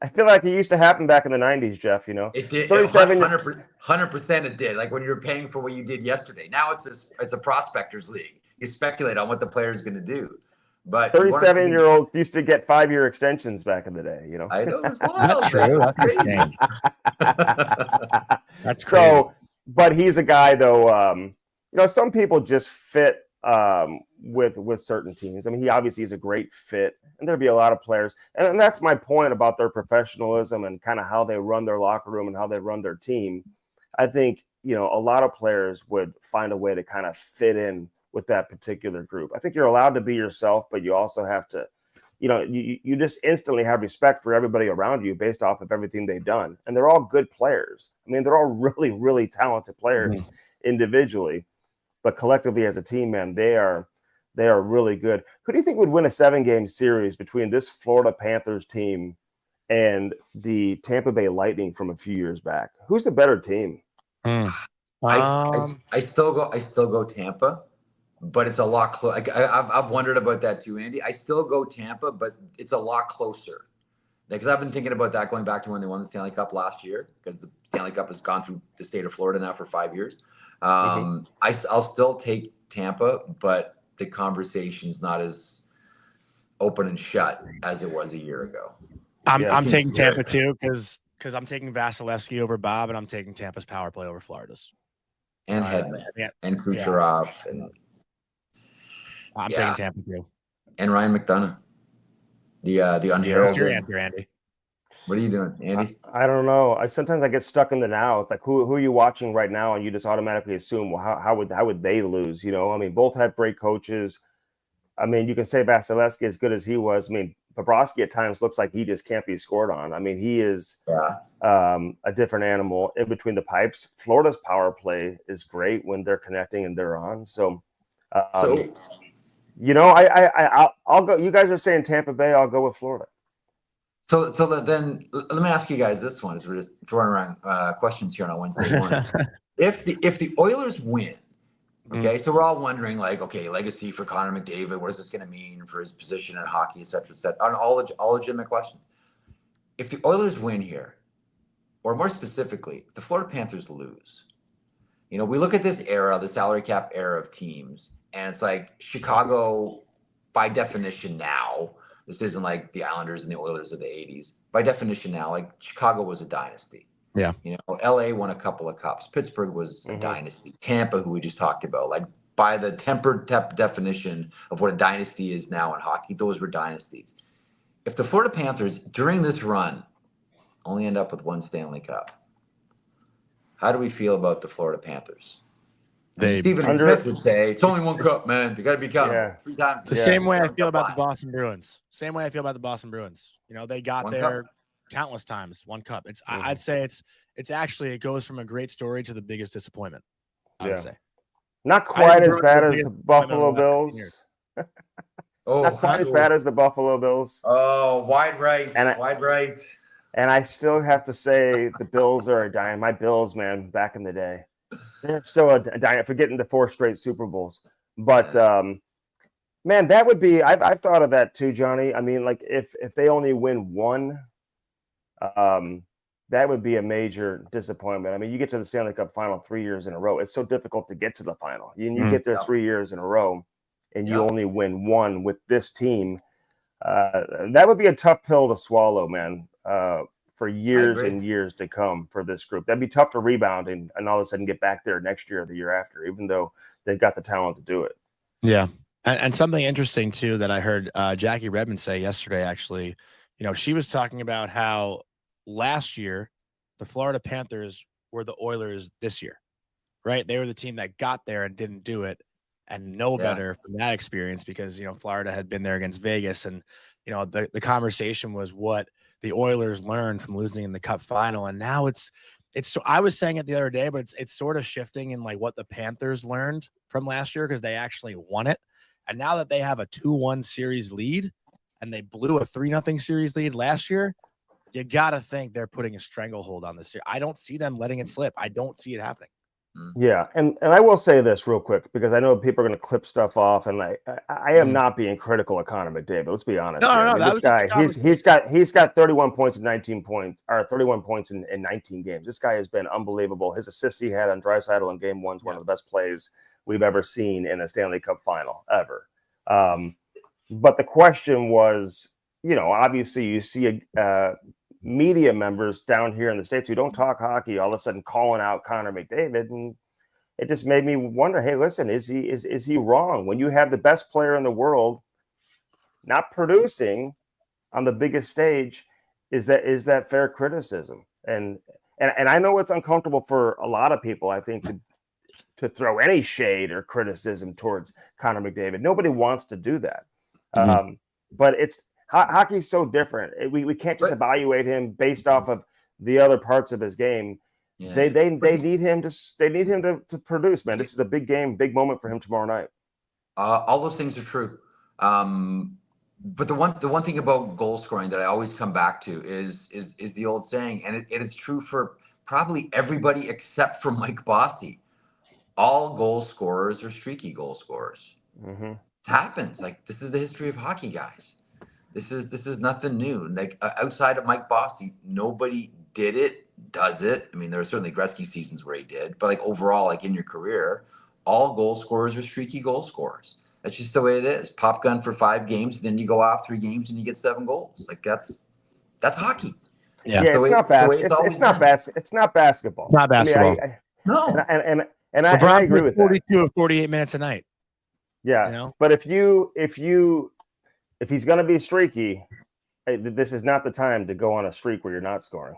I feel like it used to happen back in the 90s, Jeff, you know. It did. 37 100% it did. Like when you're paying for what you did yesterday. Now it's a prospectors league. You speculate on what the player's going to do. But 37-year-olds used to get 5-year extensions back in the day, you know. I know it's wild. True. That's crazy. insane. That's crazy. So, but he's a guy though. You know, some people just fit with certain teams. I mean, he obviously is a great fit, and there'll be a lot of players, and that's my point about their professionalism and kind of how they run their locker room and how they run their team. I think, you know, a lot of players would find a way to kind of fit in with that particular group. I think you're allowed to be yourself, but you also have to, you know, you just instantly have respect for everybody around you based off of everything they've done. And they're all good players. I mean, they're all really, really talented players individually, but collectively as a team, man, they are really good. Who do you think would win a 7-game series between this Florida Panthers team and the Tampa Bay Lightning from a few years back? Who's the better team? I still go Tampa. But it's a lot closer. I've wondered about that too, Andy. I still go Tampa, but it's a lot closer. Because I've been thinking about that going back to when they won the Stanley Cup last year, because the Stanley Cup has gone through the state of Florida now for 5 years. I'll still take Tampa, but the conversation's not as open and shut as it was a year ago. I'm taking Tampa too, because I'm taking Vasilevsky over Bob, and I'm taking Tampa's power play over Florida's. And Hedman and Kucherov and. I'm taking Tampa too. And Ryan McDonough, the unheralded. Your answer, Andy. What are you doing, Andy? I don't know. Sometimes I get stuck in the now. It's like who are you watching right now, and you just automatically assume, well, how would they lose? You know, I mean, both have great coaches. I mean, you can say Vasilevsky as good as he was. I mean, Bobrovsky at times looks like he just can't be scored on. I mean, he is a different animal in between the pipes. Florida's power play is great when they're connecting and they're on. So. You know, I'll go. You guys are saying Tampa Bay. I'll go with Florida. So then let me ask you guys this one, as we're just throwing around questions here on a Wednesday morning. If the Oilers win, okay, so we're all wondering, like, okay, legacy for Conor McDavid. What is this going to mean for his position in hockey, et cetera, et cetera? On all legitimate questions. If the Oilers win here, or more specifically, the Florida Panthers lose. You know, we look at this era, the salary cap era of teams. And it's like Chicago, by definition now, this isn't like the Islanders and the Oilers of the 80s. By definition now, like Chicago was a dynasty. Yeah. You know, LA won a couple of cups. Pittsburgh was a dynasty. Tampa, who we just talked about, like by the tempered definition of what a dynasty is now in hockey, those were dynasties. If the Florida Panthers, during this run, only end up with one Stanley Cup, how do we feel about the Florida Panthers? Stephen Smith would say, it's only one cup, man. You got to be counting 3 times. The same way I feel about the Boston Bruins. Same way I feel about the Boston Bruins. You know, they got there countless times. One cup. It's I'd say it's actually, it goes from a great story to the biggest disappointment, I would say. Not quite as bad as the Buffalo Bills. Not quite as bad as the Buffalo Bills. Oh, wide right. Wide right. And I still have to say the Bills are a dime. My Bills, man, back in the day. They're still a dime for getting to 4 straight Super Bowls. But, man, that would be – I've thought of that too, Johnny. I mean, like if they only win one, that would be a major disappointment. I mean, you get to the Stanley Cup Final 3 years in a row. It's so difficult to get to the final. You get there 3 years in a row, and you only win one with this team. That would be a tough pill to swallow, man. For years and years to come for this group. That'd be tough to rebound and all of a sudden get back there next year or the year after, even though they've got the talent to do it. Yeah. And something interesting too that I heard Jackie Redmond say yesterday, actually, you know, she was talking about how last year the Florida Panthers were the Oilers this year, right? They were the team that got there and didn't do it and know better from that experience because, you know, Florida had been there against Vegas and, you know, the conversation was what the Oilers learned from losing in the Cup Final. And now it's so I was saying it the other day, but it's sort of shifting in like what the Panthers learned from last year because they actually won it. And now that they have a 2-1 series lead and they blew a 3-0 series lead last year, you got to think they're putting a stranglehold on this year. I don't see them letting it slip. I don't see it happening. Yeah, and I will say this real quick because I know people are going to clip stuff off, and I am not being critical of Conor McDavid. Let's be honest. No, here. no, I mean, that this was just a guy, he's got 31 points in 19 points, or 31 points in 19 games. This guy has been unbelievable. His assist he had on Draisaitl in Game 1 is one of the best plays we've ever seen in a Stanley Cup Final ever. But the question was, obviously you see media members down here in the States who don't talk hockey all of a sudden calling out Conor McDavid, and it just made me wonder, hey, listen, is he wrong when you have the best player in the world not producing on the biggest stage? Is that fair criticism? And I know it's uncomfortable for a lot of people, I think, to throw any shade or criticism towards Conor McDavid. Nobody wants to do that. But hockey's so different. We can't just evaluate him based off of the other parts of his game. Yeah. They need him to produce, man. This is a big game, big moment for him tomorrow night. All those things are true. But the one thing about goal scoring that I always come back to is the old saying, and it is true for probably everybody except for Mike Bossy. All goal scorers are streaky goal scorers. It happens. Like, this is the history of hockey, guys. This is nothing new. Like, outside of Mike Bossy, nobody does it. I mean, there are certainly Gretzky seasons where he did, but like overall, like in your career, all goal scorers are streaky goal scorers. That's just the way it is. Pop gun for 5 games, then you go off 3 games and you get 7 goals. Like, that's hockey. Yeah, it's not basketball. It's not basketball. It's not basketball. No. And I agree with 42 of 48 minutes a night. Yeah. But if he's going to be streaky, this is not the time to go on a streak where you're not scoring.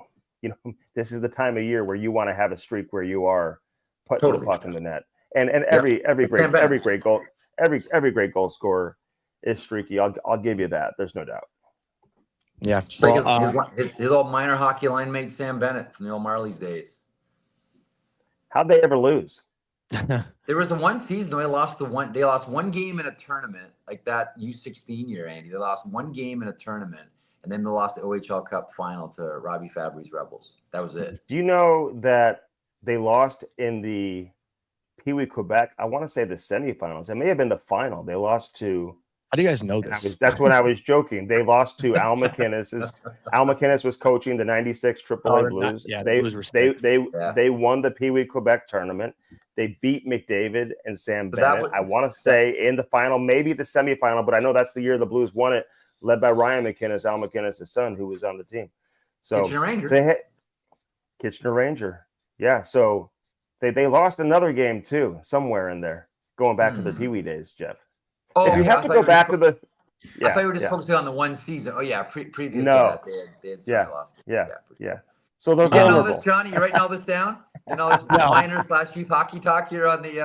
This is the time of year where you want to have a streak where you are putting the puck in the net. And every great goal scorer is streaky. I'll give you that. There's no doubt. Yeah. Just like his old minor hockey line mate Sam Bennett from the old Marlies days. How'd they ever lose? There was the one season they lost one game in a tournament, like that U16 year, Andy. They lost one game in a tournament, and then they lost the OHL Cup final to Robbie Fabry's Rebels. That was it. Do you know that they lost in the Pee Wee Quebec? I want to say the semifinals. It may have been the final. They lost to. How do you guys know this? That's when I was joking. They lost to Al McInnes. Al McInnes was coaching the '96 AAA Blues. They won the Pee Wee Quebec tournament. They beat McDavid and Sam Bennett. I want to say in the final, maybe the semifinal, but I know that's the year the Blues won it, led by Ryan McInnes, Al McInnes' son, who was on the team. So Kitchener Ranger. Kitchener Ranger. Yeah. So they lost another game too, somewhere in there, going back to the Pee Wee days, Jeff. Oh, if you have to go back to the. I thought you were just focusing on the one season. Oh yeah, previous no. to that, they had lost. Yeah. So they're all this, Johnny. You writing all this down? And all this minor/youth hockey talk here on the.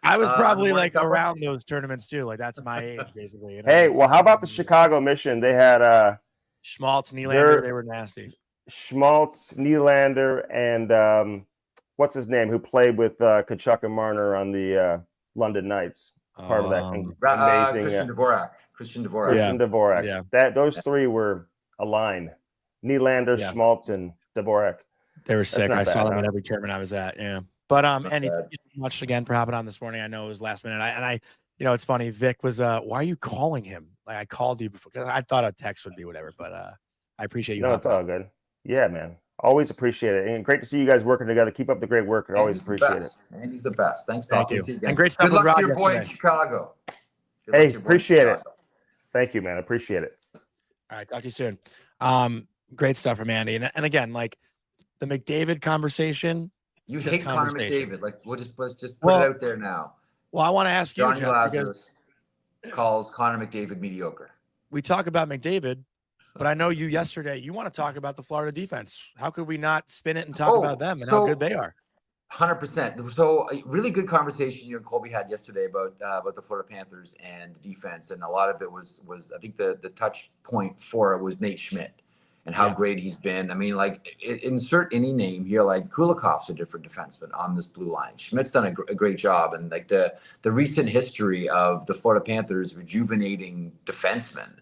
I was probably like around those tournaments too. Like, that's my age, basically. Hey, well, how about the Chicago Mission? They had Schmaltz, Nylander. They were nasty. Schmaltz, Nylander, and what's his name? Who played with Kachuk and Marner on the London Knights? Part of that amazing Christian Dvorak. Yeah. Those 3 were aligned. Nylander, Schmaltz, and Dvorak. They were sick. I saw them at every tournament I was at. Yeah. But Andy, thank you so much again for hopping on this morning. I know it was last minute. I it's funny. Vic was why are you calling him? Like, I called you before, because I thought a text would be whatever, but I appreciate you. No, it's all good. Yeah, man. Always appreciate it. And great to see you guys working together. Keep up the great work. I always appreciate it. Andy's the best. Thanks, Bob. Thank you. And great stuff. Good luck to your boy in Chicago. Hey, appreciate it. Thank you, man. Appreciate it. All right. Talk to you soon. Great stuff from Andy. And again, like the McDavid conversation. You hate Conor McDavid. Like, let's just put it out there now. Well, I want to ask you, Johnny Lazarus calls Conor McDavid mediocre. We talk about McDavid, but I know you want to talk about the Florida defense. How could we not spin it and talk about them and how good they are? 100%. So a really good conversation you and Colby had yesterday about the Florida Panthers and the defense, and a lot of it was I think the touch point for it was Nate Schmidt and how great he's been. I mean, like, insert any name here, like Kulikov's a different defenseman on this blue line. Schmidt's done a great job, and like the recent history of the Florida Panthers rejuvenating defensemen.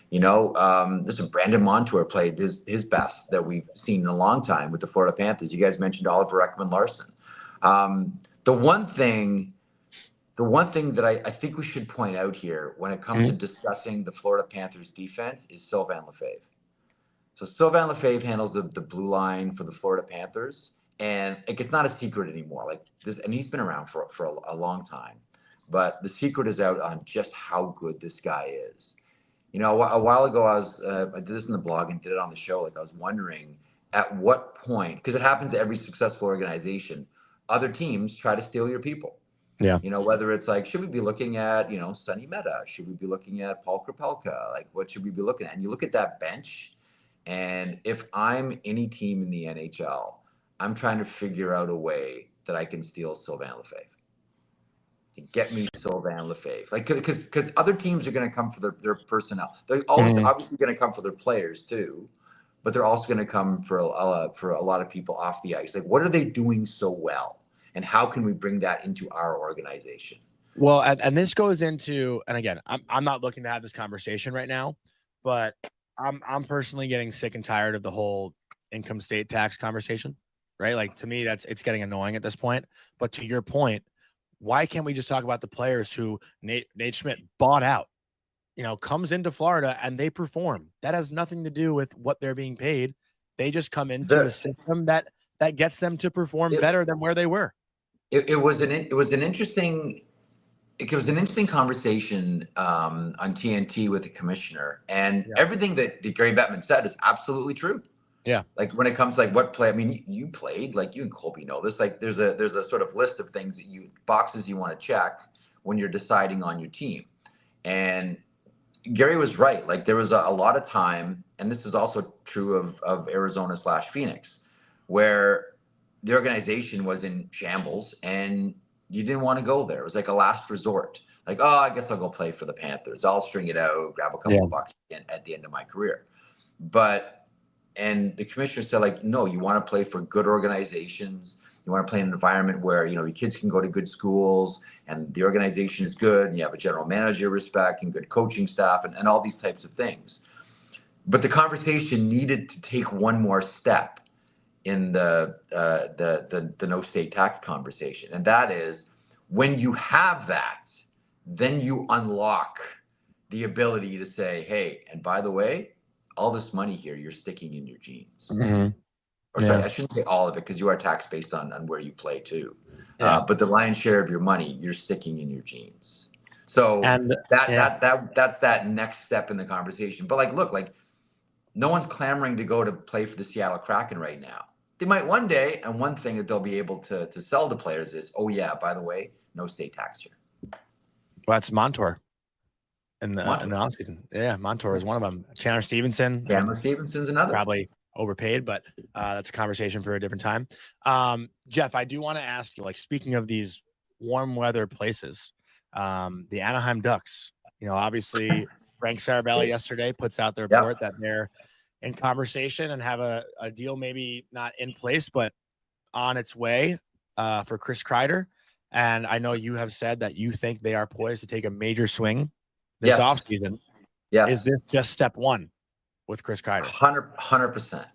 Listen, Brandon Montour played his best that we've seen in a long time with the Florida Panthers. You guys mentioned Oliver Ekman-Larsson. The one thing that I think we should point out here when it comes to discussing the Florida Panthers defense is Sylvain Lefebvre. So Sylvain Lefebvre handles the blue line for the Florida Panthers, and it's not a secret anymore. Like this, and he's been around for a long time, but the secret is out on just how good this guy is. You know, a while ago, I did this in the blog and did it on the show. Like I was wondering at what point, because it happens to every successful organization, other teams try to steal your people. Yeah. You know, whether it's like, should we be looking at, you know, Sonny Meta? Should we be looking at Paul Krapelka? Like, what should we be looking at? And you look at that bench, and if I'm any team in the NHL, I'm trying to figure out a way that I can steal Sylvain Lefebvre. To get me Sylvain Lefebvre, like because other teams are going to come for their personnel. They're always obviously going to come for their players too, but they're also going to come for a lot of people off the ice. Like, what are they doing so well, and how can we bring that into our organization? Well, and this goes into, and again, I'm not looking to have this conversation right now, but I'm personally getting sick and tired of the whole income state tax conversation, right? Like to me, it's getting annoying at this point. But to your point, why can't we just talk about the players who Nate Schmidt bought out, you know, comes into Florida and they perform? That has nothing to do with what they're being paid. They just come into a system that gets them to perform better than where they were. It was an interesting conversation on TNT with the commissioner, and everything that Gary Bettman said is absolutely true. Yeah. Like when it comes to like what play, I mean, you played, like you and Colby know this, like there's a sort of list of things that boxes you want to check when you're deciding on your team. And Gary was right. Like there was a lot of time, and this is also true of Arizona/Phoenix, where the organization was in shambles and you didn't want to go there. It was like a last resort. Like, oh, I guess I'll go play for the Panthers. I'll string it out, grab a couple of bucks at the end of my career. And the commissioner said, like, no, you want to play for good organizations. You want to play in an environment where, you know, your kids can go to good schools and the organization is good and you have a general manager respect and good coaching staff and all these types of things. But the conversation needed to take one more step in the no state tax conversation. And that is when you have that, then you unlock the ability to say, hey, and by the way, all this money here, you're sticking in your jeans. Or sorry, I shouldn't say all of it because you are taxed based on where you play too. But the lion's share of your money, you're sticking in your jeans. So that's that next step in the conversation. But like, look, like no one's clamoring to go to play for the Seattle Kraken right now. They might one day, and one thing that they'll be able to sell to players is, oh yeah, by the way, no state tax here. Well, that's Montour. In the offseason. Yeah, Montour is one of them. Chandler Stevenson's another. Probably overpaid, but that's a conversation for a different time. Jeff, I do want to ask you, like, speaking of these warm weather places, the Anaheim Ducks, you know, obviously Frank Sarabelli yesterday puts out their report that they're in conversation and have a deal maybe not in place, but on its way for Chris Kreider. And I know you have said that you think they are poised to take a major swing this offseason. Yes. Is this just step one with Chris Kreider? 100%.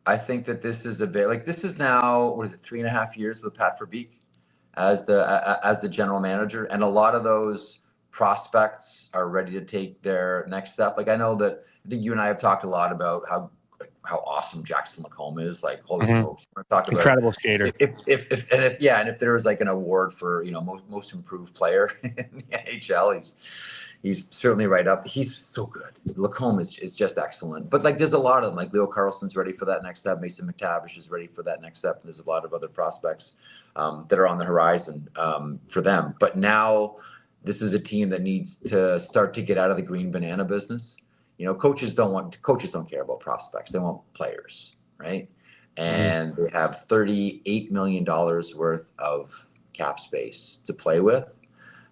I think that this is a bit like this is now, what is it, 3.5 years with Pat Verbeek as the general manager. And a lot of those prospects are ready to take their next step. Like I know that I think you and I have talked a lot about how awesome Jackson LaCombe is. Like, holy smokes, we're talking incredible about skater. If there was like an award for, you know, most improved player in the NHL, he's certainly right up. He's so good. LaCombe is just excellent. But like, there's a lot of them. Like Leo Carlson's ready for that next step. Mason McTavish is ready for that next step. And there's a lot of other prospects that are on the horizon for them. But now this is a team that needs to start to get out of the green banana business. You know, coaches don't care about prospects. They want players, right? And they have $38 million worth of cap space to play with.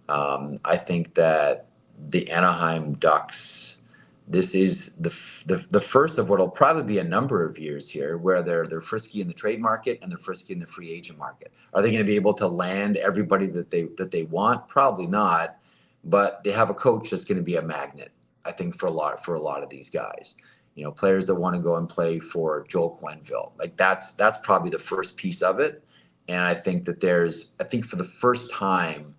I think that the Anaheim Ducks, this is the first of what will probably be a number of years here where they're frisky in the trade market and they're frisky in the free agent market. Are they going to be able to land everybody that they want? Probably not, but they have a coach that's going to be a magnet, I think, for a lot of these guys. You know, players that want to go and play for Joel Quenneville. Like that's probably the first piece of it. And I think that for the first time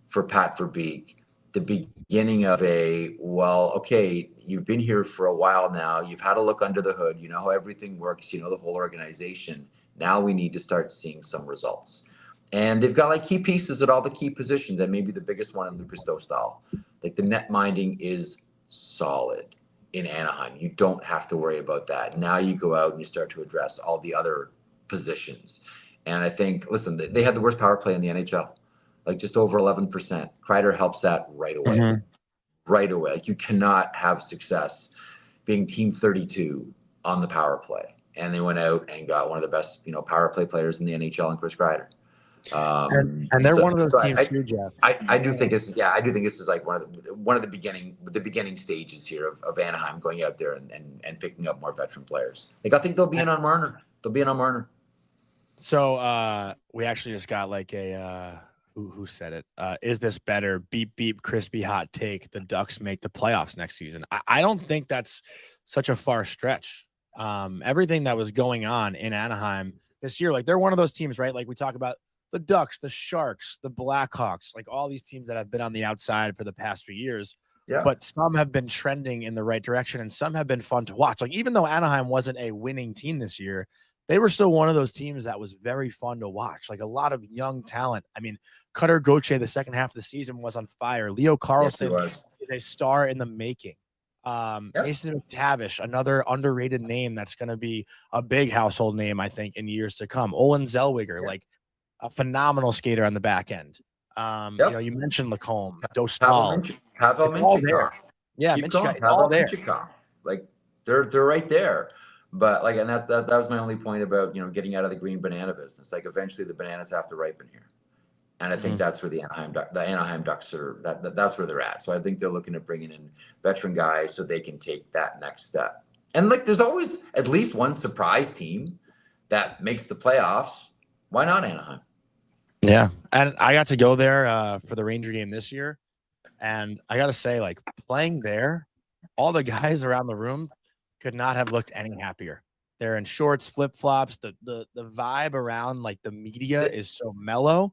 for Pat Verbeek, the beginning of okay, you've been here for a while now. You've had a look under the hood. You know how everything works. You know the whole organization. Now we need to start seeing some results. And they've got like key pieces at all the key positions, and maybe the biggest one in Lucas Dostal. Like the net minding is solid in Anaheim. You don't have to worry about that. Now you go out and you start to address all the other positions. And I think, listen, they had the worst power play in the NHL, like just over 11%. Kreider helps that right away. Mm-hmm. Right away. Like you cannot have success being team 32 on the power play. And they went out and got one of the best, power play players in the NHL in Chris Kreider. And they're one of those teams too, Jeff. I do think this is like one of the beginning stages here of Anaheim going out there and picking up more veteran players. Like I think they'll be in on Marner. So we actually just got like a who said it? Is this better? Beep beep, crispy hot take. The Ducks make the playoffs next season. I don't think that's such a far stretch. Everything that was going on in Anaheim this year, like they're one of those teams, right? Like we talk about the Ducks, the Sharks, the Blackhawks, like all these teams that have been on the outside for the past few years. Yeah. But some have been trending in the right direction and some have been fun to watch. Like even though Anaheim wasn't a winning team this year, they were still one of those teams that was very fun to watch. Like a lot of young talent. I mean, Cutter Gauthier, the second half of the season was on fire. Leo Carlsson is a star in the making. Mason McTavish, another underrated name that's going to be a big household name, I think, in years to come. Olin Zellweger, like a phenomenal skater on the back end. You mentioned Lacombe, Dostal, Pavel Minchikov. Yeah, Minchikov, all there. Like they're right there. But like, and that was my only point about getting out of the green banana business. Like eventually the bananas have to ripen here, and I think that's where the Anaheim Ducks are. That's where they're at. So I think they're looking at bringing in veteran guys so they can take that next step. And like, there's always at least one surprise team that makes the playoffs. Why not Anaheim? Yeah, and I got to go there for the Ranger game this year, and I got to say, like playing there, all the guys around the room could not have looked any happier. They're in shorts, flip flops. The vibe around like the media is so mellow,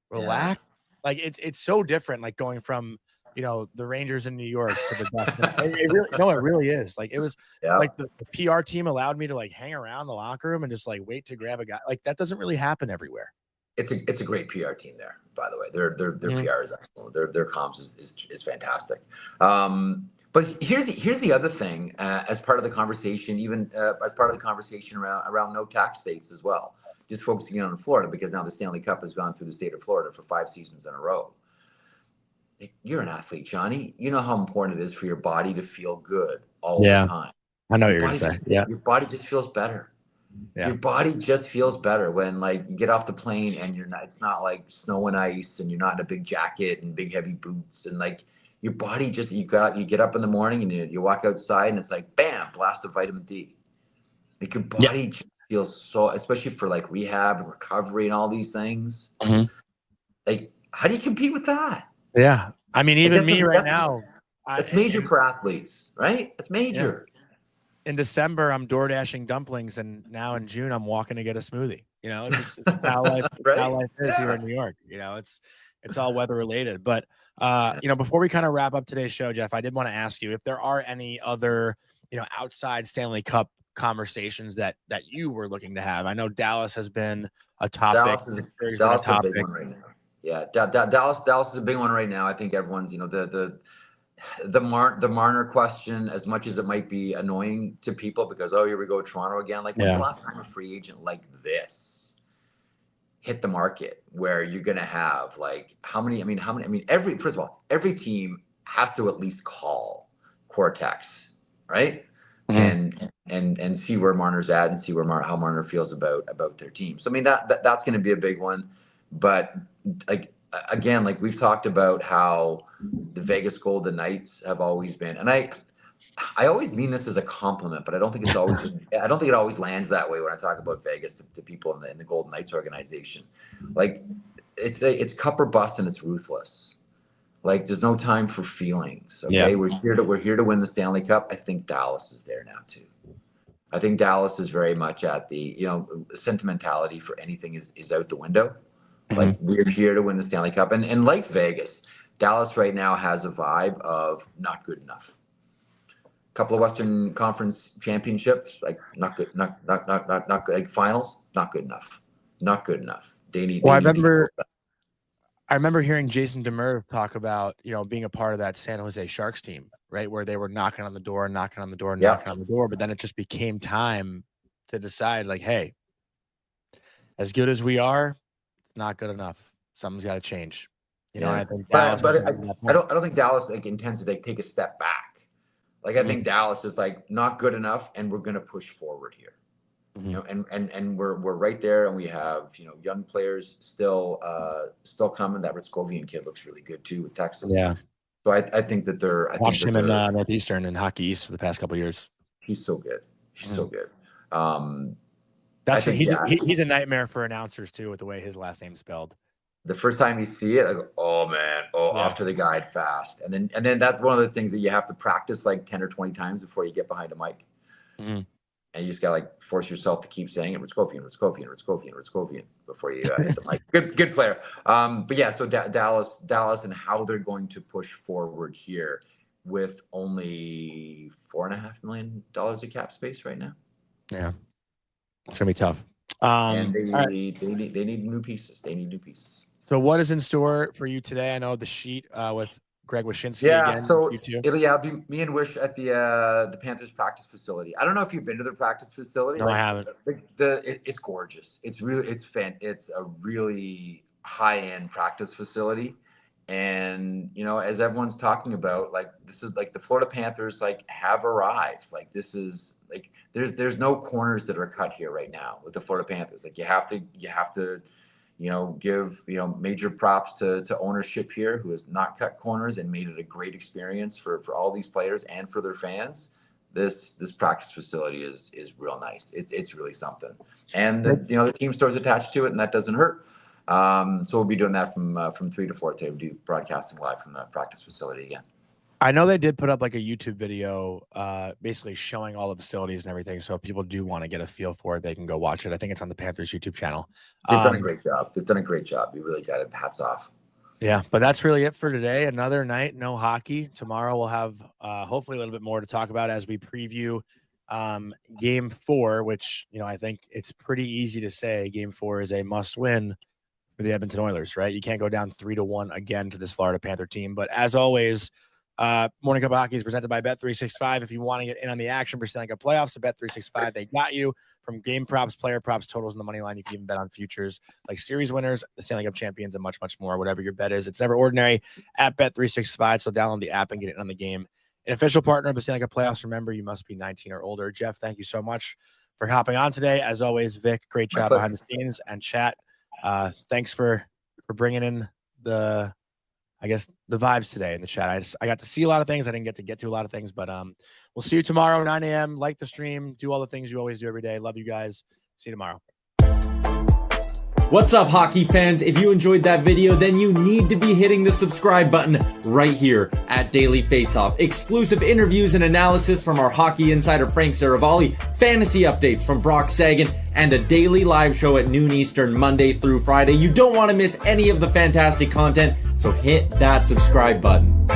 relaxed. Yeah. Like it's so different. Like going from the Rangers in New York to the Ducks. It really is. Like it was like the PR team allowed me to like hang around the locker room and just like wait to grab a guy. Like that doesn't really happen everywhere. It's a great PR team there, by the way. Their PR is excellent. Their comms is fantastic. But here's the other thing, as part of the conversation, even as part of the conversation around no tax states as well, just focusing in on Florida, because now the Stanley Cup has gone through the state of Florida for 5 seasons in a row. You're an athlete, Johnny. You know how important it is for your body to feel good all the time. I know what you're going to say. Yeah. Your body just feels better. Yeah. Your body just feels better when like you get off the plane and it's not like snow and ice and you're not in a big jacket and big heavy boots, and like your body just, you get up in the morning and you walk outside and it's like, bam, blast of vitamin D. Like your body just feels so, especially for like rehab and recovery and all these things. Mm-hmm. Like, how do you compete with that? Yeah. I mean, even me right now. It's major for athletes, right? It's major. Yeah. In December, I'm door dashing dumplings, and now in June, I'm walking to get a smoothie. It's how life, how life is here in New York. It's all weather related. But before we kind of wrap up today's show, Jeff, I did want to ask you if there are any other outside Stanley Cup conversations that you were looking to have. I know Dallas has been a topic. Dallas is a big one right now. Yeah, Dallas is a big one right now. I think everyone's the Marner question, as much as it might be annoying to people because, here we go, Toronto again. Like, when's the last time a free agent like this hit the market where you're going to have like first of all, every team has to at least call Cortex, right? Mm-hmm. And see where Marner's at and see how Marner feels about their team. So, I mean, that's going to be a big one. But like, again, like we've talked about how the Vegas Golden Knights have always been, and I always mean this as a compliment, but I don't think it always lands that way when I talk about Vegas to people in the Golden Knights organization. Like it's cup or bust and it's ruthless. Like there's no time for feelings. Okay, we're here to win the Stanley Cup. I think Dallas is there now too. I think Dallas is very much at the, sentimentality for anything is out the window. Like, we're here to win the Stanley Cup. And like Vegas, Dallas right now has a vibe of not good enough. A couple of Western Conference championships, like not good, not good. Like finals, not good enough. Not good enough. They need. Well, I remember hearing Jason Demers talk about, being a part of that San Jose Sharks team, right? Where they were knocking on the door, but then it just became time to decide, like, hey, as good as we are, it's not good enough. Something's got to change. I think Dallas. But I don't think Dallas intends to take a step back. Like, I think Dallas is like not good enough, and we're going to push forward here. And we're right there, and we have young players still coming. That Ritskovian kid looks really good too with Texas. Yeah. So I think that they're. Watched him in Northeastern and Hockey East for the past couple of years. He's so good. He's so good. He's a nightmare for announcers too, with the way his last name's spelled. The first time you see it, I go, oh man, off to the guide fast. And then that's one of the things that you have to practice like 10 or 20 times before you get behind a mic. And you just gotta like force yourself to keep saying it, Ritskovian before you hit the mic. Good player. But yeah, so Dallas and how they're going to push forward here with only $4.5 million of cap space right now. Yeah, it's gonna be tough. And they need new pieces. They need new pieces. So what is in store for you today? I know the sheet with Greg Wyshynski again. So it'll be me and Wish at the Panthers practice facility. I don't know if you've been to their practice facility. No, I haven't. It's gorgeous. It's a really high-end practice facility. And as everyone's talking about, like, this is like the Florida Panthers like have arrived. Like, this is like there's no corners that are cut here right now with the Florida Panthers. Like, you have to give major props to ownership here, who has not cut corners and made it a great experience for all these players and for their fans. This practice facility is real nice. It's really something. And the team store's attached to it, and that doesn't hurt. So we'll be doing that from 3 to 4 today. We'll do broadcasting live from the practice facility again. I know they did put up like a YouTube video basically showing all the facilities and everything. So if people do want to get a feel for it, they can go watch it. I think it's on the Panthers YouTube channel. They've done a great job. You really got it. Hats off. Yeah, but that's really it for today. Another night, no hockey. Tomorrow we'll have hopefully a little bit more to talk about as we preview Game 4, which, I think it's pretty easy to say Game 4 is a must-win for the Edmonton Oilers, right? You can't go down 3-1 again to this Florida Panther team. But as always, Morning Cup Hockey is presented by Bet365. If you want to get in on the action for Stanley Cup playoffs, to Bet365, they got you. From game props, player props, totals, and the money line, you can even bet on futures like series winners, the Stanley Cup champions, and much, much more. Whatever your bet is, it's never ordinary at Bet365. So download the app and get in on the game. An official partner of the Stanley Cup playoffs. Remember, you must be 19 or older. Jeff, thank you so much for hopping on today. As always, Vic, great job behind the scenes, and chat. Thanks for bringing in the vibes today in the chat. I got to see a lot of things. I didn't get to a lot of things, but we'll see you tomorrow, 9 a.m. Like the stream, do all the things you always do every day. Love you guys. See you tomorrow. What's up, hockey fans? If you enjoyed that video, then you need to be hitting the subscribe button right here at Daily Faceoff. Exclusive interviews and analysis from our hockey insider Frank Saravalli, fantasy updates from Brock Sagan, and a daily live show at noon Eastern, Monday through Friday. You don't want to miss any of the fantastic content, so hit that subscribe button.